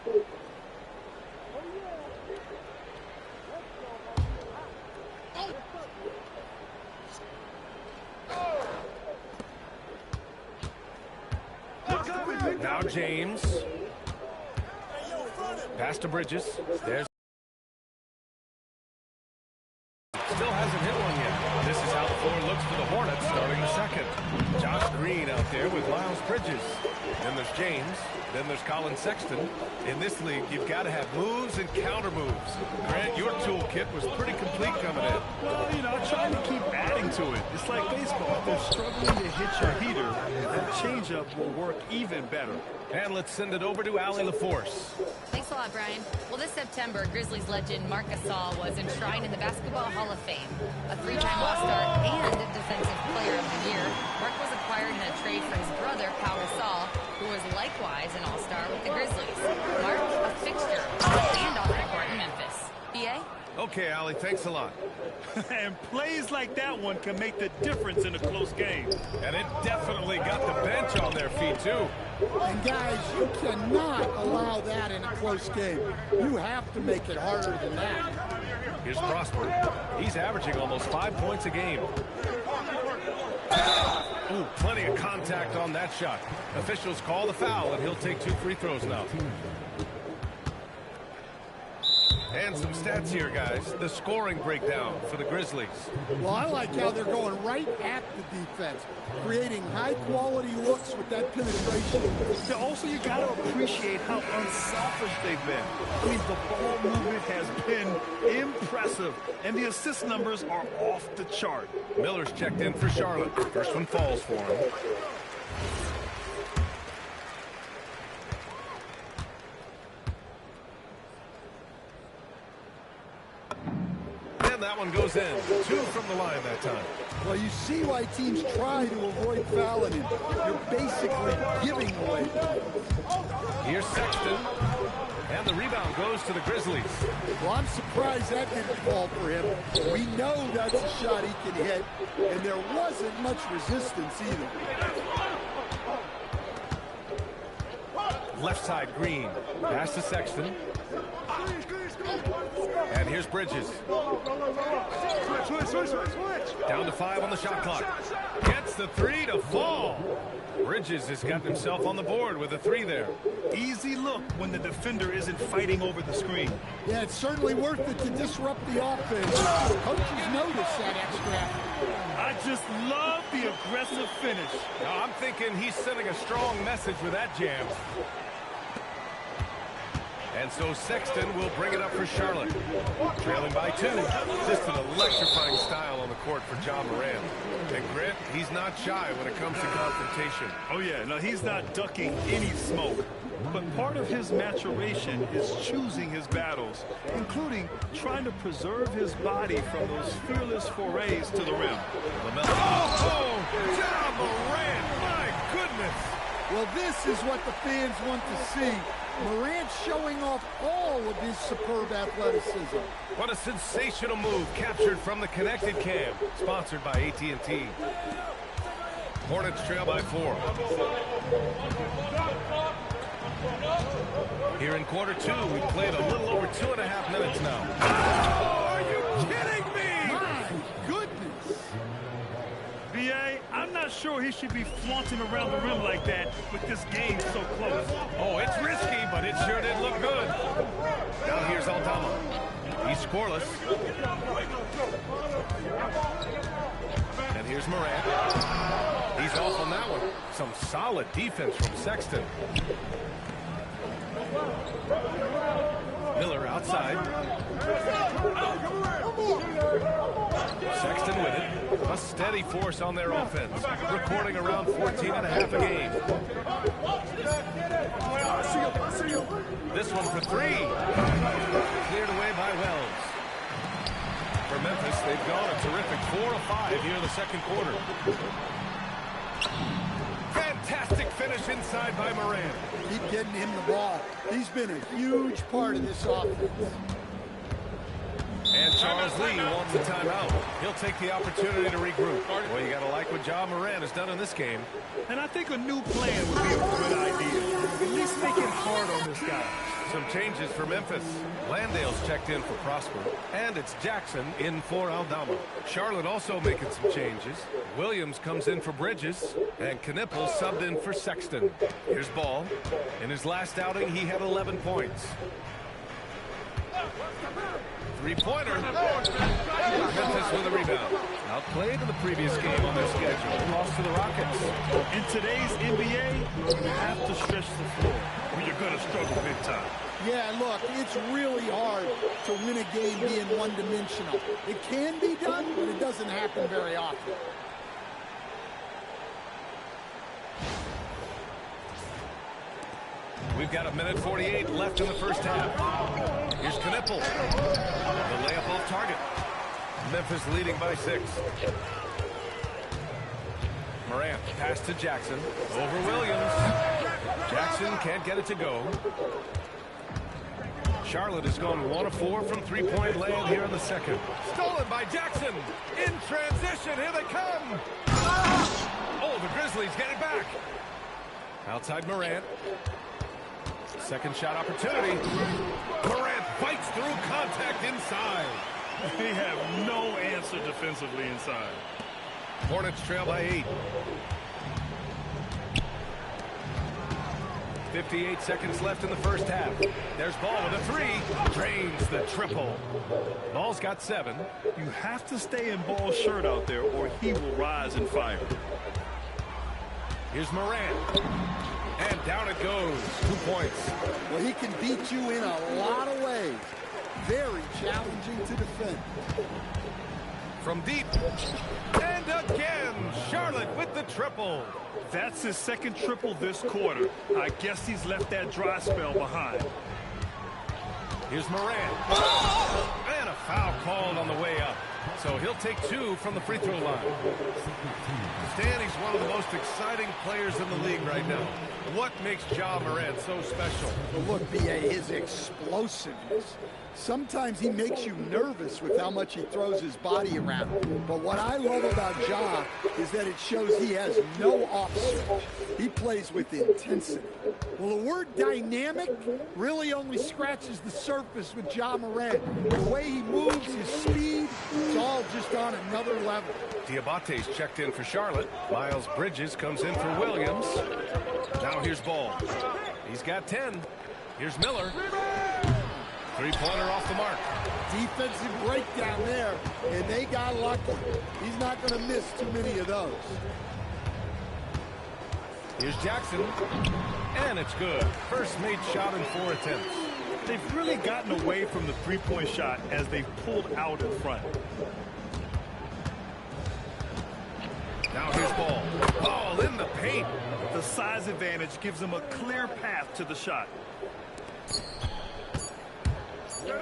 C: Now James. Pass to Bridges. There's. Still hasn't hit one yet. This is how the floor looks for the Hornets starting the second. Josh Green out there with Miles Bridges. Then there's James. Then there's Colin Sexton. In this league, you've got to have moves and counter moves. Grant, your toolkit was pretty complete coming in.
D: Well, you know, I try to keep adding to it. It's like baseball. If they're struggling to hit your heater, that changeup will work even better.
C: And let's send it over to Allie LaForce.
G: Thanks a lot, Brian. Well, this September, Grizzlies legend Marc Gasol was enshrined in the Basketball Hall of Fame. A 3-time All-Star and Defensive Player of the Year, Marc was acquired in a trade for his brother, Pau Gasol, who was likewise an All-Star with the Grizzlies. Marc, a fixture and off the court in Memphis. B.A.?
C: Okay, Allie, thanks a lot.
D: And plays like that one can make the difference in a close game.
C: And it definitely got the bench on their feet, too.
O: And guys, you cannot allow that in a close game. You have to make it harder than that.
C: Here's Prosper. He's averaging almost 5 points a game. Ooh, plenty of contact on that shot. Officials call the foul, and he'll take 2 free throws now. And some stats here, guys. The scoring breakdown for the Grizzlies.
O: Well, I like how they're going right at the defense, creating high-quality looks with that penetration.
D: Also, you got to appreciate how unselfish they've been. I mean, the ball movement has been impressive, and the assist numbers are off the chart.
C: Miller's checked in for Charlotte. First one falls for him. That one goes in. 2 from the line that time.
O: Well, you see why teams try to avoid fouling him. You're basically giving away.
C: Here's Sexton. And the rebound goes to the Grizzlies.
O: Well, I'm surprised that didn't fall for him. We know that's a shot he can hit, and there wasn't much resistance either.
C: Left side, Green. Pass to Sexton. And here's Bridges. Down to 5 on the shot clock. Gets the 3 to fall. Bridges has gotten himself on the board with a 3 there.
D: Easy look when the defender isn't fighting over the screen.
O: Yeah, it's certainly worth it to disrupt the offense. Coaches notice that extra effort.
D: I just love the aggressive finish.
C: Now, I'm thinking he's sending a strong message with that jam. And so Sexton will bring it up for Charlotte. Trailing by 2. Just an electrifying style on the court for Ja Morant. And Grant, he's not shy when it comes to confrontation.
D: Oh, yeah. No, he's not ducking any smoke. But part of his maturation is choosing his battles, including trying to preserve his body from those fearless forays to the rim.
C: Oh, Ja Morant, my goodness.
O: Well, this is what the fans want to see. Morant showing off all of his superb athleticism.
C: What a sensational move captured from the connected cam, sponsored by AT&T. Hornets trail by 4. Here in quarter 2, we've played a little over 2.5 minutes now. Oh, are you kidding me?
O: My goodness.
D: B.A., I'm not sure he should be flaunting around the rim like that with this game so close.
C: Oh, it's risky, but it sure did look good. Now here's Aldama. He's scoreless. And here's Morant. He's off on that one. Some solid defense from Sexton. Miller outside. Sexton with it. A steady force on their offense. Recording around 14.5 a game. This one for 3. Cleared away by Wells. For Memphis, they've gone a terrific 4 of 5 here in the second quarter. Fantastic finish inside by Morant.
O: Keep getting him the ball. He's been a huge part of this offense.
C: And Charles Lee wants a timeout. He'll take the opportunity to regroup. Well, you got to like what Ja Morant has done in this game.
D: And I think a new plan would be a good idea. At least make it hard on this guy.
C: Some changes for Memphis. Landale's checked in for Prosper. And it's Jackson in for Aldama. Charlotte also making some changes. Williams comes in for Bridges. And Knippel subbed in for Sexton. Here's Ball. In his last outing, he had 11 points. Three-pointer. Memphis with a rebound. Outplayed in the previous game on their schedule. Lost to the Rockets.
D: In today's NBA, you have to stretch the floor, or you're going to struggle big time.
O: Yeah, look, it's really hard to win a game being one-dimensional. It can be done, but it doesn't happen very often.
C: We've got 1:48 left in the first half. Here's Knippel. The layup off target. Memphis leading by 6. Morant pass to Jackson. Over Williams. Jackson can't get it to go. Charlotte has gone 1 of 4 from three-point land here in the second. Stolen by Jackson. In transition. Here they come. Oh, the Grizzlies get it back. Outside Morant. Second shot opportunity. Morant bites through contact inside.
D: They have no answer defensively inside.
C: Hornets trail by 8. 58 seconds left in the first half. There's Ball with a 3. Drains the triple. Ball's got 7.
D: You have to stay in Ball's shirt out there or he will rise and fire.
C: Here's Morant. And down it goes. 2 points.
O: Well, he can beat you in a lot of ways. Very challenging to defend.
C: From deep. And again, Charlotte with the triple.
D: That's his second triple this quarter. I guess he's left that dry spell behind.
C: Here's Morant. And a foul called on the way up. So he'll take 2 from the free throw line. Stan, he's one of the most exciting players in the league right now. What makes Ja Morant so special?
O: Well, look, B.A., his explosiveness. Sometimes he makes you nervous with how much he throws his body around. But what I love about Ja is that it shows he has no off switch. He plays with intensity. Well, the word dynamic really only scratches the surface with Ja Morant. The way he moves, his speed, it's all just on another level.
C: Diabate's checked in for Charlotte. Miles Bridges comes in for Williams. Now here's Ball. He's got 10. Here's Miller. Three-pointer off the mark.
O: Defensive breakdown there, and they got lucky. He's not going to miss too many of those.
C: Here's Jackson, and it's good. First made shot in 4 attempts.
D: They've really gotten away from the three-point shot as they've pulled out in front.
C: Now here's Ball. Ball in the paint.
D: The size advantage gives them a clear path to the shot.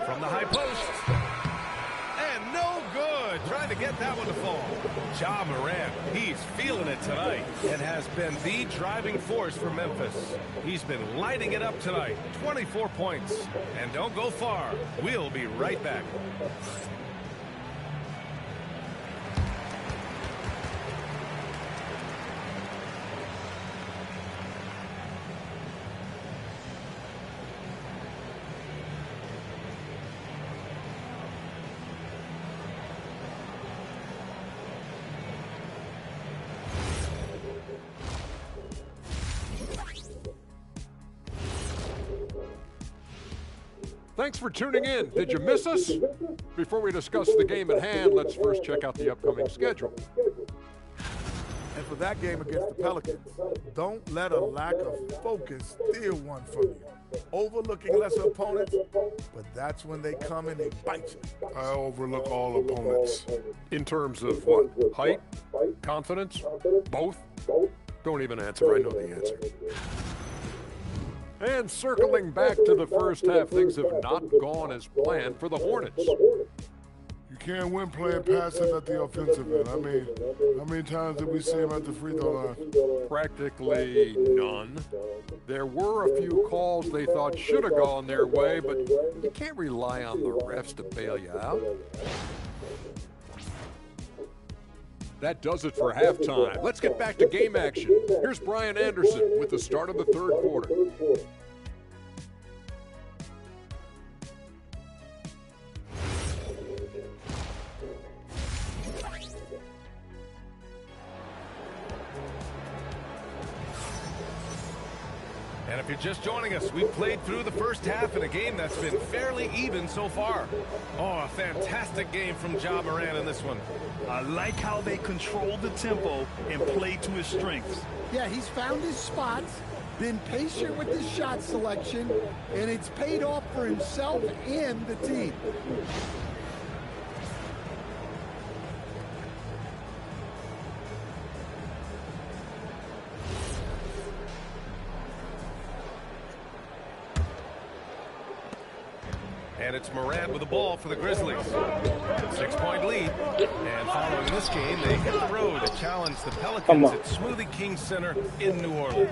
C: From the high post. And no good. Trying to get that one to fall. Ja Morant, he's feeling it tonight and has been the driving force for Memphis. He's been lighting it up tonight. 24 points. And don't go far. We'll be right back.
H: Thanks for tuning in. Did you miss us? Before we discuss the game at hand, let's first check out the upcoming schedule.
J: And for that game against the Pelicans, don't let a lack of focus steal one from you. Overlooking lesser opponents, but that's when they come and they bite you.
I: I overlook all opponents.
H: In terms of what? Height? Confidence? Both? Don't even answer. I know the answer. And circling back to the first half, things have not gone as planned for the Hornets.
I: You can't win playing passive at the offensive end. I mean, how many times did we see him at the free throw line?
H: Practically none. There were a few calls they thought should have gone their way, but you can't rely on the refs to bail you out. That does it for halftime. Let's get back to game action. Here's Brian Anderson with the start of the third quarter.
C: And if you're just joining us, we've played through the first half in a game that's been fairly even so far. Oh, a fantastic game from Ja Morant in this one.
D: I like how they controlled the tempo and played to his strengths.
O: Yeah, he's found his spots, been patient with his shot selection, and it's paid off for himself and the team.
C: And it's Morant with the ball for the Grizzlies. 6-point lead. And following this game, they hit the road to challenge the Pelicans at Smoothie King Center in New Orleans.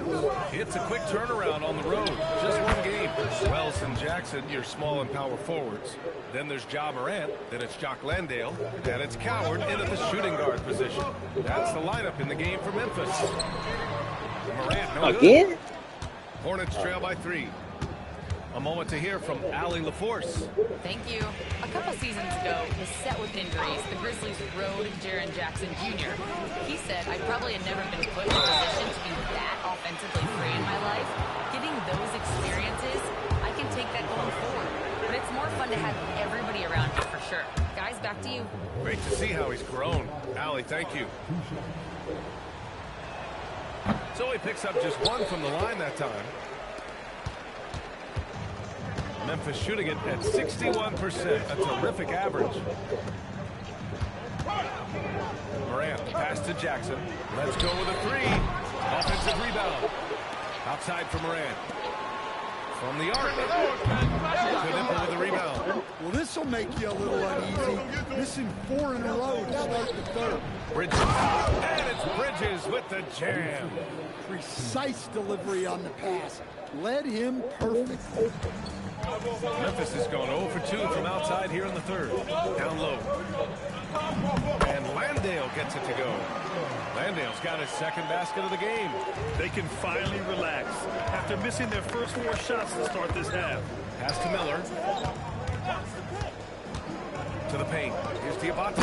C: It's a quick turnaround on the road. Just one game. Wells and Jackson, your small and power forwards. Then there's Ja Morant. Then it's Jock Landale. And it's Coward in at the shooting guard position. That's the lineup in the game for Memphis. Morant, no
B: again?
C: Good. Hornets trail by 3. A moment to hear from Allie LaForce.
G: Thank you. A couple seasons ago, beset with injuries, the Grizzlies rode Jaren Jackson Jr. He said, I probably had never been put in a position to be that offensively free in my life. Getting those experiences, I can take that going forward. But it's more fun to have everybody around you for sure. Guys, back to you.
C: Great to see how he's grown. Allie, thank you. So he picks up just 1 from the line that time. Memphis shooting it at 61%, a terrific average. Morant, the pass to Jackson. Let's go with a 3. Offensive rebound. Outside for Morant. From the arc. Good with the rebound.
O: Well, this will make you a little uneasy. Missing 4 in a row to start the third.
C: Bridges. And it's Bridges with the jam.
O: Precise delivery on the pass. Led him perfectly.
C: Memphis has gone 0 for 2 from outside here in the third. Down low. And Landale gets it to go. Landale's got his second basket of the game.
D: They can finally relax after missing their first 4 shots to start this half.
C: Pass to Miller. To the paint. Here's Diabate.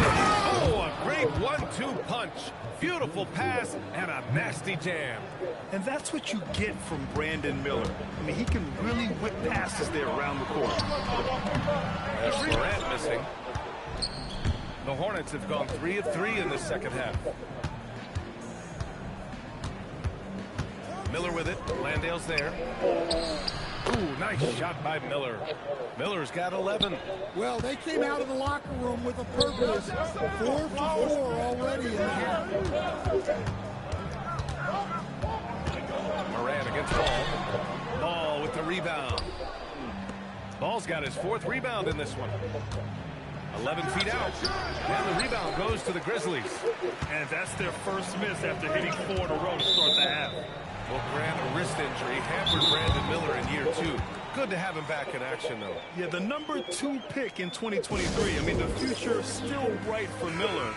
C: A great 1-2 punch. Beautiful pass and a nasty jam.
D: And that's what you get from Brandon Miller. I mean, he can really whip passes there around the court.
C: There's Morant missing. The Hornets have gone 3 of 3 in the second half. Miller with it. Landale's there. Ooh, nice shot by Miller. Miller's got 11.
O: Well, they came out of the locker room with a purpose. 4 for 4 already in the half.
C: Morant against Ball. Ball with the rebound. Ball's got his 4th rebound in this one. 11 feet out. And the rebound goes to the Grizzlies.
D: And that's their first miss after hitting 4 in a row to start the half.
C: Well, Grant, a wrist injury hampered Brandon Miller in year 2. Good to have him back in action, though.
D: Yeah, the number 2 pick in 2023. I mean, the future is still bright for Miller.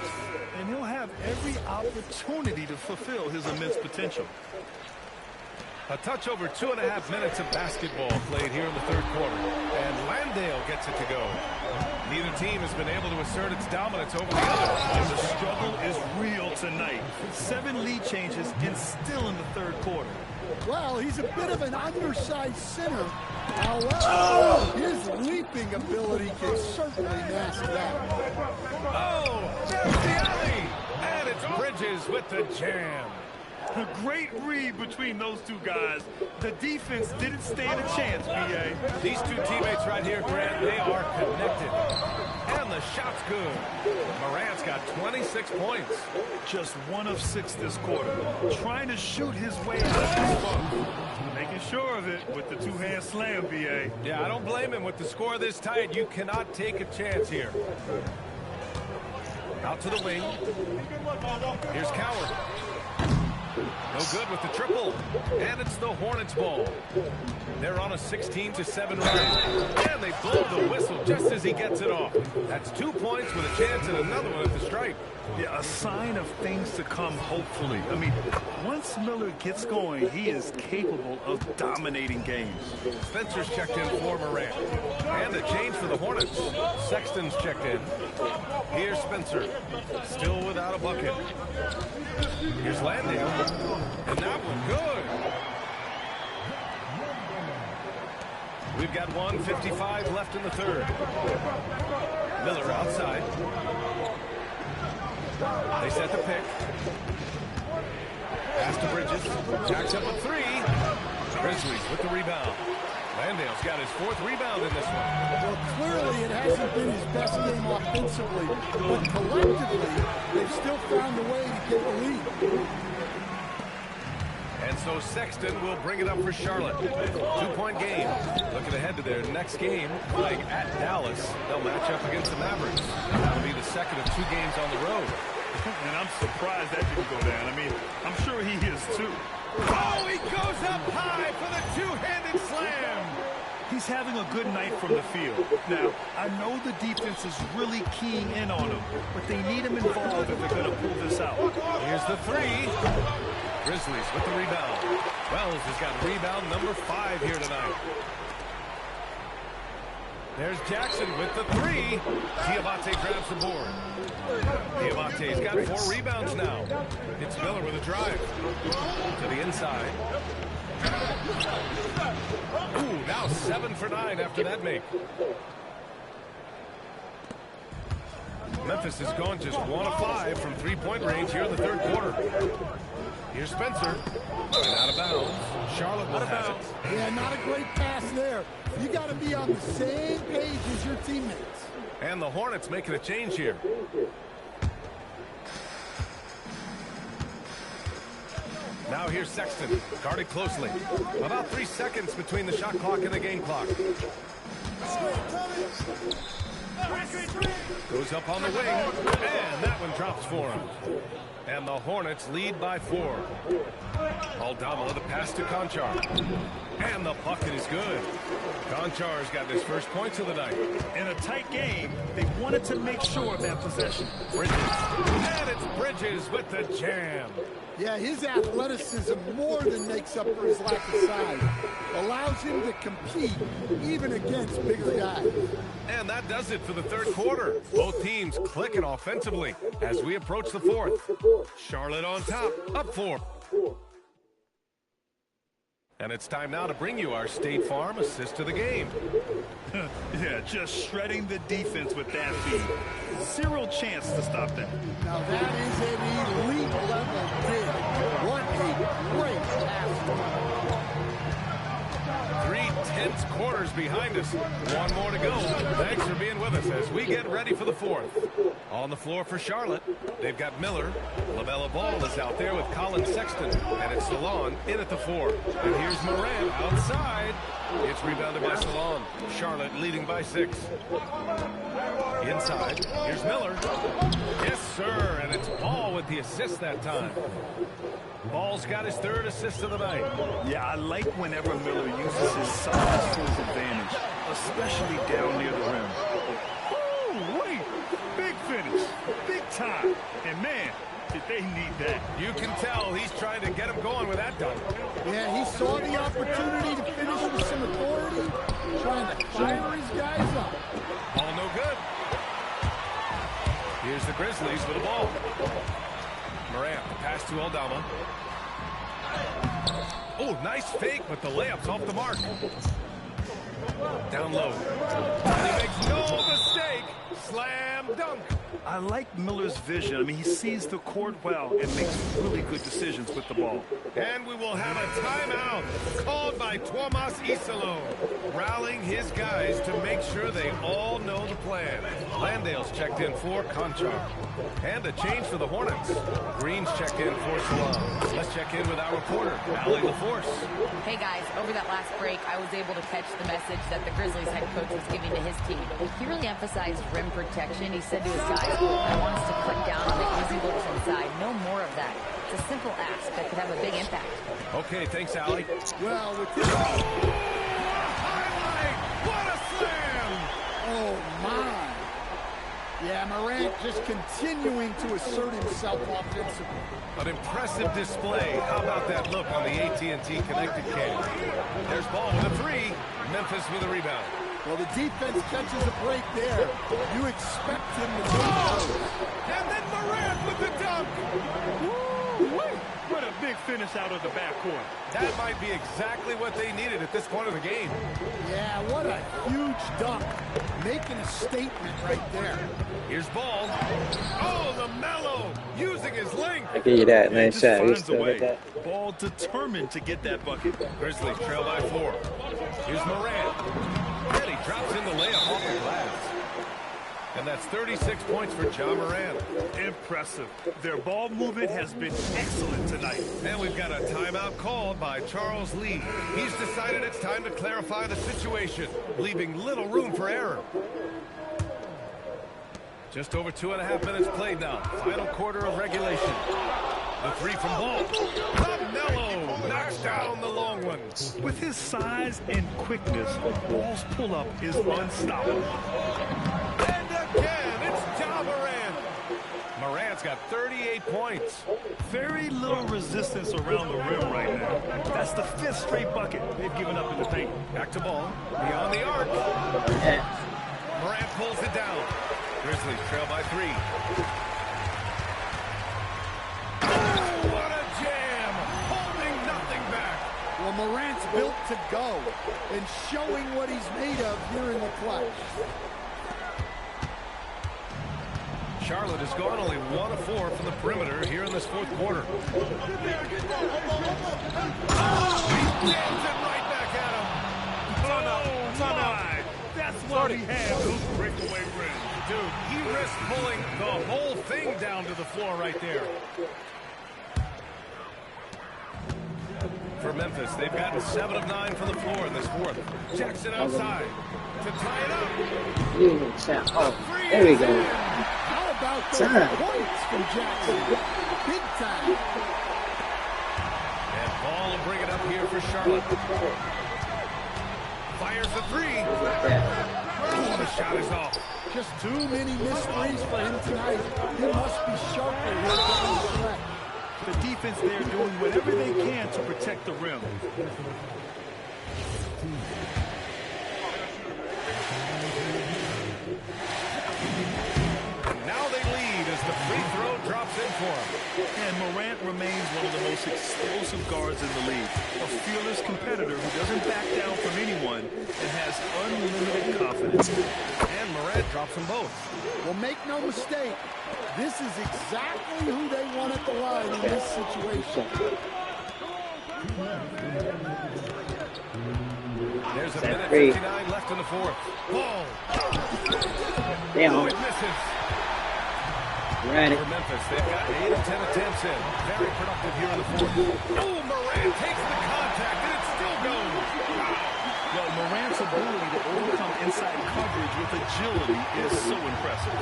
D: And he'll have every opportunity to fulfill his immense potential.
C: A touch over 2.5 minutes of basketball played here in the third quarter. And Landale gets it to go. Neither team has been able to assert its dominance over the other.
D: And the struggle is real tonight. 7 lead changes and still in the third quarter.
O: Well, he's a bit of an undersized center. However, his leaping ability can certainly mask that.
C: Oh, there's the alley. And it's Bridges with the jam.
D: A great read between those two guys. The defense didn't stand a chance, B.A.
C: These two teammates right here, Grant, they are connected. And the shot's good. Morant's got 26 points.
D: Just 1 of 6 this quarter. Trying to shoot his way out of this funk. Making sure of it with the 2-hand slam, B.A.
C: Yeah, I don't blame him. With the score this tight, you cannot take a chance here. Out to the wing. Here's Coward. No good with the triple. And it's the Hornets ball. They're on a 16-7 run. And they blow the whistle just as he gets it off. That's 2 points with a chance and another one at the stripe.
D: Yeah, a sign of things to come, hopefully. I mean, once Miller gets going, he is capable of dominating games.
C: Spencer's checked in for Morant. And a change for the Hornets. Sexton's checked in. Here's Spencer. Still without a bucket. Here's Landale. And that one good. We've got 1:55 left in the third. Miller outside. They set the pick. Pass to Bridges. Jacks up a 3. Grizzlies with the rebound. Landale's got his 4th rebound in this one.
O: Well, clearly it hasn't been his best game offensively, but collectively, they've still found a way to get the lead.
C: And so Sexton will bring it up for Charlotte. 2-point game. Looking ahead to their next game, playing at Dallas. They'll match up against the Mavericks. That'll be the second of 2 games on the road.
D: And I'm surprised that didn't go down. I mean, I'm sure he is too.
C: Oh, he goes up high for the 2-handed slam.
D: He's having a good night from the field. Now, I know the defense is really keying in on him, but they need him involved if they're going to pull this out.
C: Here's the 3. Grizzlies with the rebound. Wells has got rebound number 5 here tonight. There's Jackson with the 3. Diabate grabs the board. Diabate's got 4 rebounds now. It's Miller with a drive. To the inside. Ooh, now 7 for 9 after that make. Memphis has gone just 1 of 5 from 3-point range here in the third quarter. Here's Spencer. And out of bounds. Charlotte will have it.
O: Yeah, not a great pass there. You got to be on the same page as your teammates.
C: And the Hornets making a change here. Now here's Sexton, guarded closely. About 3 seconds between the shot clock and the game clock. Goes up on the wing, and that one drops for him. And the Hornets lead by 4. Aldama, the pass to Conchar. And the bucket is good. Konchar's got his first points of the night.
D: In a tight game, they wanted to make sure of that possession.
C: Bridges. And it's Bridges with the jam.
O: Yeah, his athleticism more than makes up for his lack of size. Allows him to compete even against bigger guys.
C: And that does it for the third quarter. Both teams clicking offensively as we approach the fourth. Charlotte on top, up 4. And it's time now to bring you our State Farm assist of the game.
D: Yeah, just shredding the defense with that feed. Zero chance to stop that.
O: Now that is an elite level dig. What a great pass.
C: 3 tense quarters behind us. One more to go. Thanks for being with us as we get ready for the fourth. On the floor for Charlotte, they've got Miller. LaMelo Ball is out there with Colin Sexton. And it's Salon in at the 4. And here's Morant outside. It's rebounded by Salon. Charlotte leading by 6. Inside, here's Miller. Yes, sir. And it's Ball with the assist that time. Ball's got his 3rd assist of the night.
D: Yeah, I like whenever Miller uses his size to his advantage, especially down near the rim. Oh, wait! Big finish. Big time. And man, did they need that.
C: You can tell he's trying to get him going with that dunk.
O: Yeah, he saw the opportunity to finish with some authority, trying to fire his guys up.
C: Ball no good. Here's the Grizzlies with the ball. Morant, pass to Aldama. Oh, nice fake, but the layup's off the mark. Down low. And he makes no mistake. Slam dunk.
D: I like Miller's vision. I mean, he sees the court well and makes really good decisions with the ball.
C: And we will have a timeout called by Tuomas Iserlohn, rallying his guys to make sure they all know the plan. Landale's checked in for Konchar. And a change for the Hornets. Green's checked in for Salon. Let's check in with our reporter, Allie LaForce.
G: Hey guys, over that last break, I was able to catch the message that the Grizzlies head coach was giving to his team. He really emphasized rim protection. He said to his guys, I want us to cut down on the easy looks inside. No more of that. It's a simple ask that could have a big impact.
C: Okay, thanks, Allie.
O: Well, with this...
C: Highlight! What a slam!
O: Oh, my. Yeah, Morant just continuing to assert himself offensively.
C: An impressive display. How about that look on the AT&T connected cam? There's Ball with a 3. Memphis with a rebound.
O: Well, the defense catches a break there. You expect him to make those.
C: And then Morant with the dunk.
D: Woo-wee. What a big finish out of the backcourt.
C: That might be exactly what they needed at this point of the game.
O: Yeah, what a huge dunk. Making a statement right there.
C: Here's Ball. Oh, LaMelo using his length.
P: I give you that. Nice shot. You
D: Finds a
P: still
D: way.
P: hit that.
D: Ball determined to get that bucket.
C: Grizzlies trail by 4. Here's Morant. And he drops in the layup off the glass. And that's 36 points for Ja Morant.
D: Impressive. Their ball movement has been excellent tonight.
C: And we've got a timeout called by Charles Lee. He's decided it's time to clarify the situation, leaving little room for error. Just over 2.5 minutes played now. Final quarter of regulation. The 3 from Ball. LaMelo knocks down the long one.
D: With his size and quickness, Ball's pull-up is unstoppable.
C: And again, it's Ja Morant. Morant's got 38 points.
D: Very little resistance around the rim right now. That's the 5th straight bucket they've given up in the paint.
C: Back to Ball. Beyond the arc. Morant pulls it down. Grizzlies trail by 3.
O: Well, Morant's built to go and showing what he's made of here in the clutch.
C: Charlotte has gone only 1 of 4 from the perimeter here in this fourth quarter. Oh, he jams it right back at him.
D: Time. That's why we have those breakaway rims.
C: Dude, he risked pulling the whole thing down to the floor right there. For Memphis, they've gotten 7 of 9 from the floor in this fourth. Jackson outside to tie it up.
B: Oh, there we go.
O: How about those points from Jackson? Big time.
C: And Ball will bring it up here for Charlotte. Fires the three. Oh, the shot is off.
O: Just too many missed threes for him tonight. He must be sharper here down the stretch.
D: The defense there doing whatever they can to protect the rim.
C: Now they lead as the free throw drops in for him.
D: And Morant remains one of the most explosive guards in the league. A fearless competitor who doesn't back down from anyone and has unlimited confidence.
C: And Morant drops them both.
O: Well, make no mistake, this is exactly who they want at the line in this situation.
C: There's a minute 59 left in the fourth. Ball.
B: Damn.
C: Oh, it misses.
B: Ready.
C: For Memphis, they've got 8 of 10 attempts in. Very productive here in the fourth. Oh, Morant takes the contact, and it still goes.
D: Well, Morant's ability to overcome inside coverage with agility is so impressive.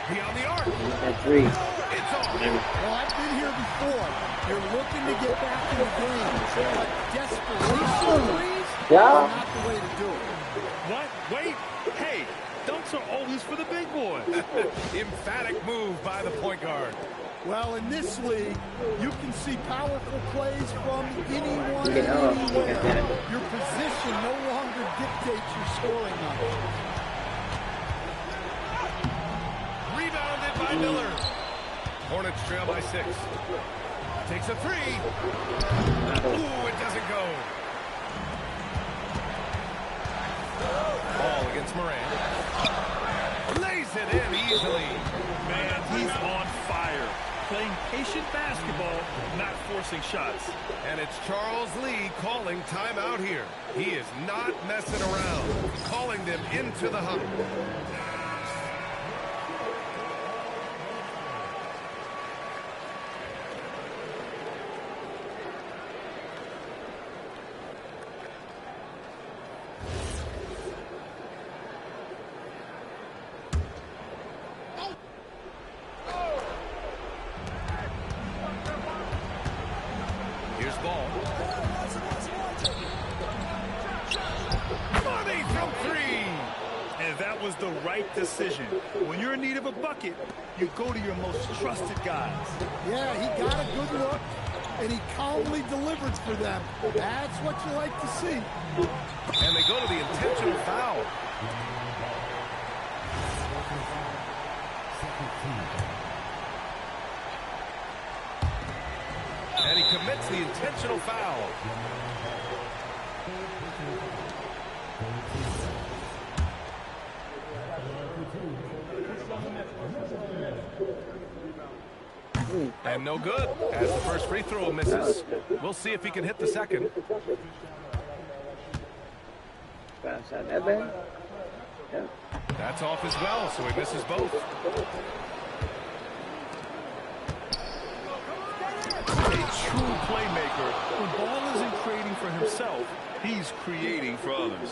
C: Beyond the arc.
B: That three.
C: It's on.
O: Well, I've been here before. You're looking to get back in the game. But desperation threes are not the way to do it.
D: What? Wait. Hey, dunks are always for the big boy.
C: Emphatic move by the point guard.
O: Well, in this league, you can see powerful plays from anyone, anywhere. Your position no longer dictates your scoring numbers.
C: Rebounded by Miller. Hornets trail by 6. Takes a three. Ooh, it doesn't go. Ball against Morant. Lays it in easily.
D: Man, he's on fire. Playing patient basketball, not forcing shots.
C: And it's Charles Lee calling timeout here. He is not messing around. Calling them into the huddle.
D: The right decision. When you're in need of a bucket, you go to your most trusted guys.
O: Yeah, he got a good look, and he calmly delivered for them. That's what you like to see.
C: And they go to the intentional foul. And he commits the intentional foul. And no good, as the first free throw misses. We'll see if he can hit the second. That's off as well, so he misses both.
D: A true playmaker. When ball isn't creating for himself, he's creating for others.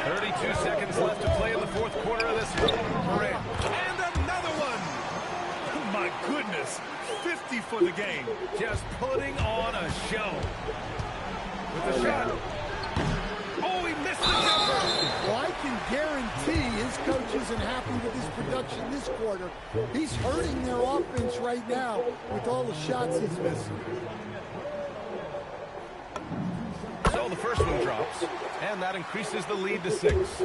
C: 32 seconds left to play in the fourth quarter of this one. Morant. And another one.
D: Oh my goodness. 50 for the game.
C: Just putting on a show. With the shot. Oh, he missed the jumper.
O: Well, I can guarantee his coach isn't happy with his production this quarter. He's hurting their offense right now with all the shots he's missing.
C: So the first one drops, and that increases the lead to 6.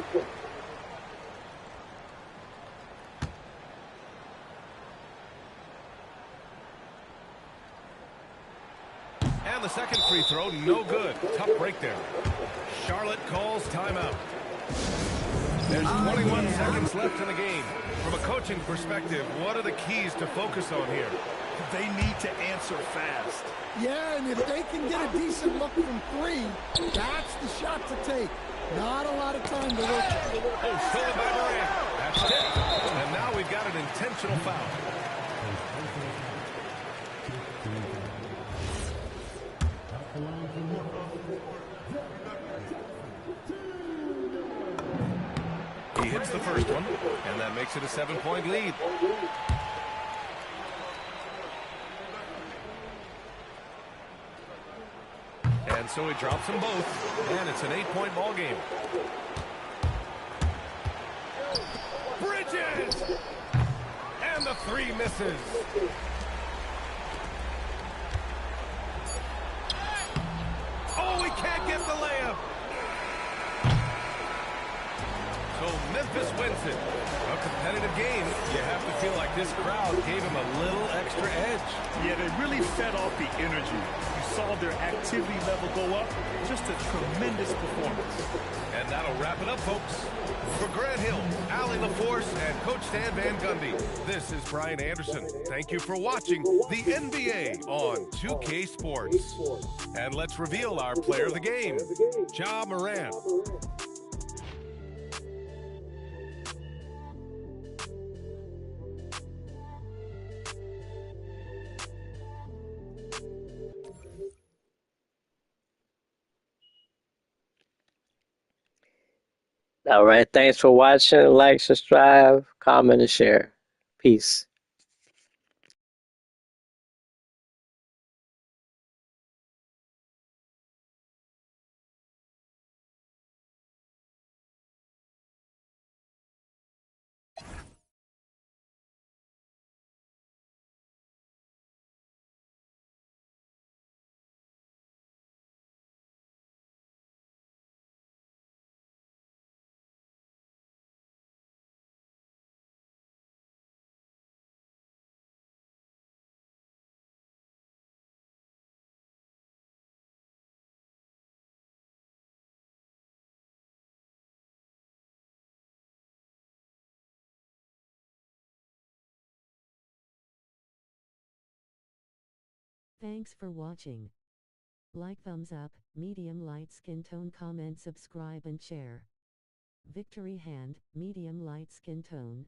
C: And the second free throw, no good. Tough break there. Charlotte calls timeout. There's 21 seconds left in the game. From a coaching perspective, what are the keys to focus on here?
D: They need to answer fast.
O: Yeah, and if they can get a decent look from 3, that's the shot to take. Not a lot of time to work.
C: Oh, stolen by Morant. That's it. And now we've got an intentional foul. He hits the first one, and that makes it a 7-point lead. And so he drops them both, and it's an 8-point ball game. Bridges! And the three misses. Oh, he can't get the layup. So Memphis wins it. A competitive game. You have to feel like this crowd gave him a little extra edge.
D: Yeah, they really fed off the energy. You saw their activity level go up. Just a tremendous performance.
C: And that'll wrap it up, folks. For Grant Hill, Allie LaForce, and Coach Stan Van Gundy, this is Brian Anderson. Thank you for watching the NBA on 2K Sports. And let's reveal our player of the game, Ja Morant.
B: All right. Thanks for watching. Like, subscribe, comment, and share. Peace.
E: Thanks for watching. Like, thumbs up, medium light skin tone, comment, subscribe and share. Victory hand, medium light skin tone.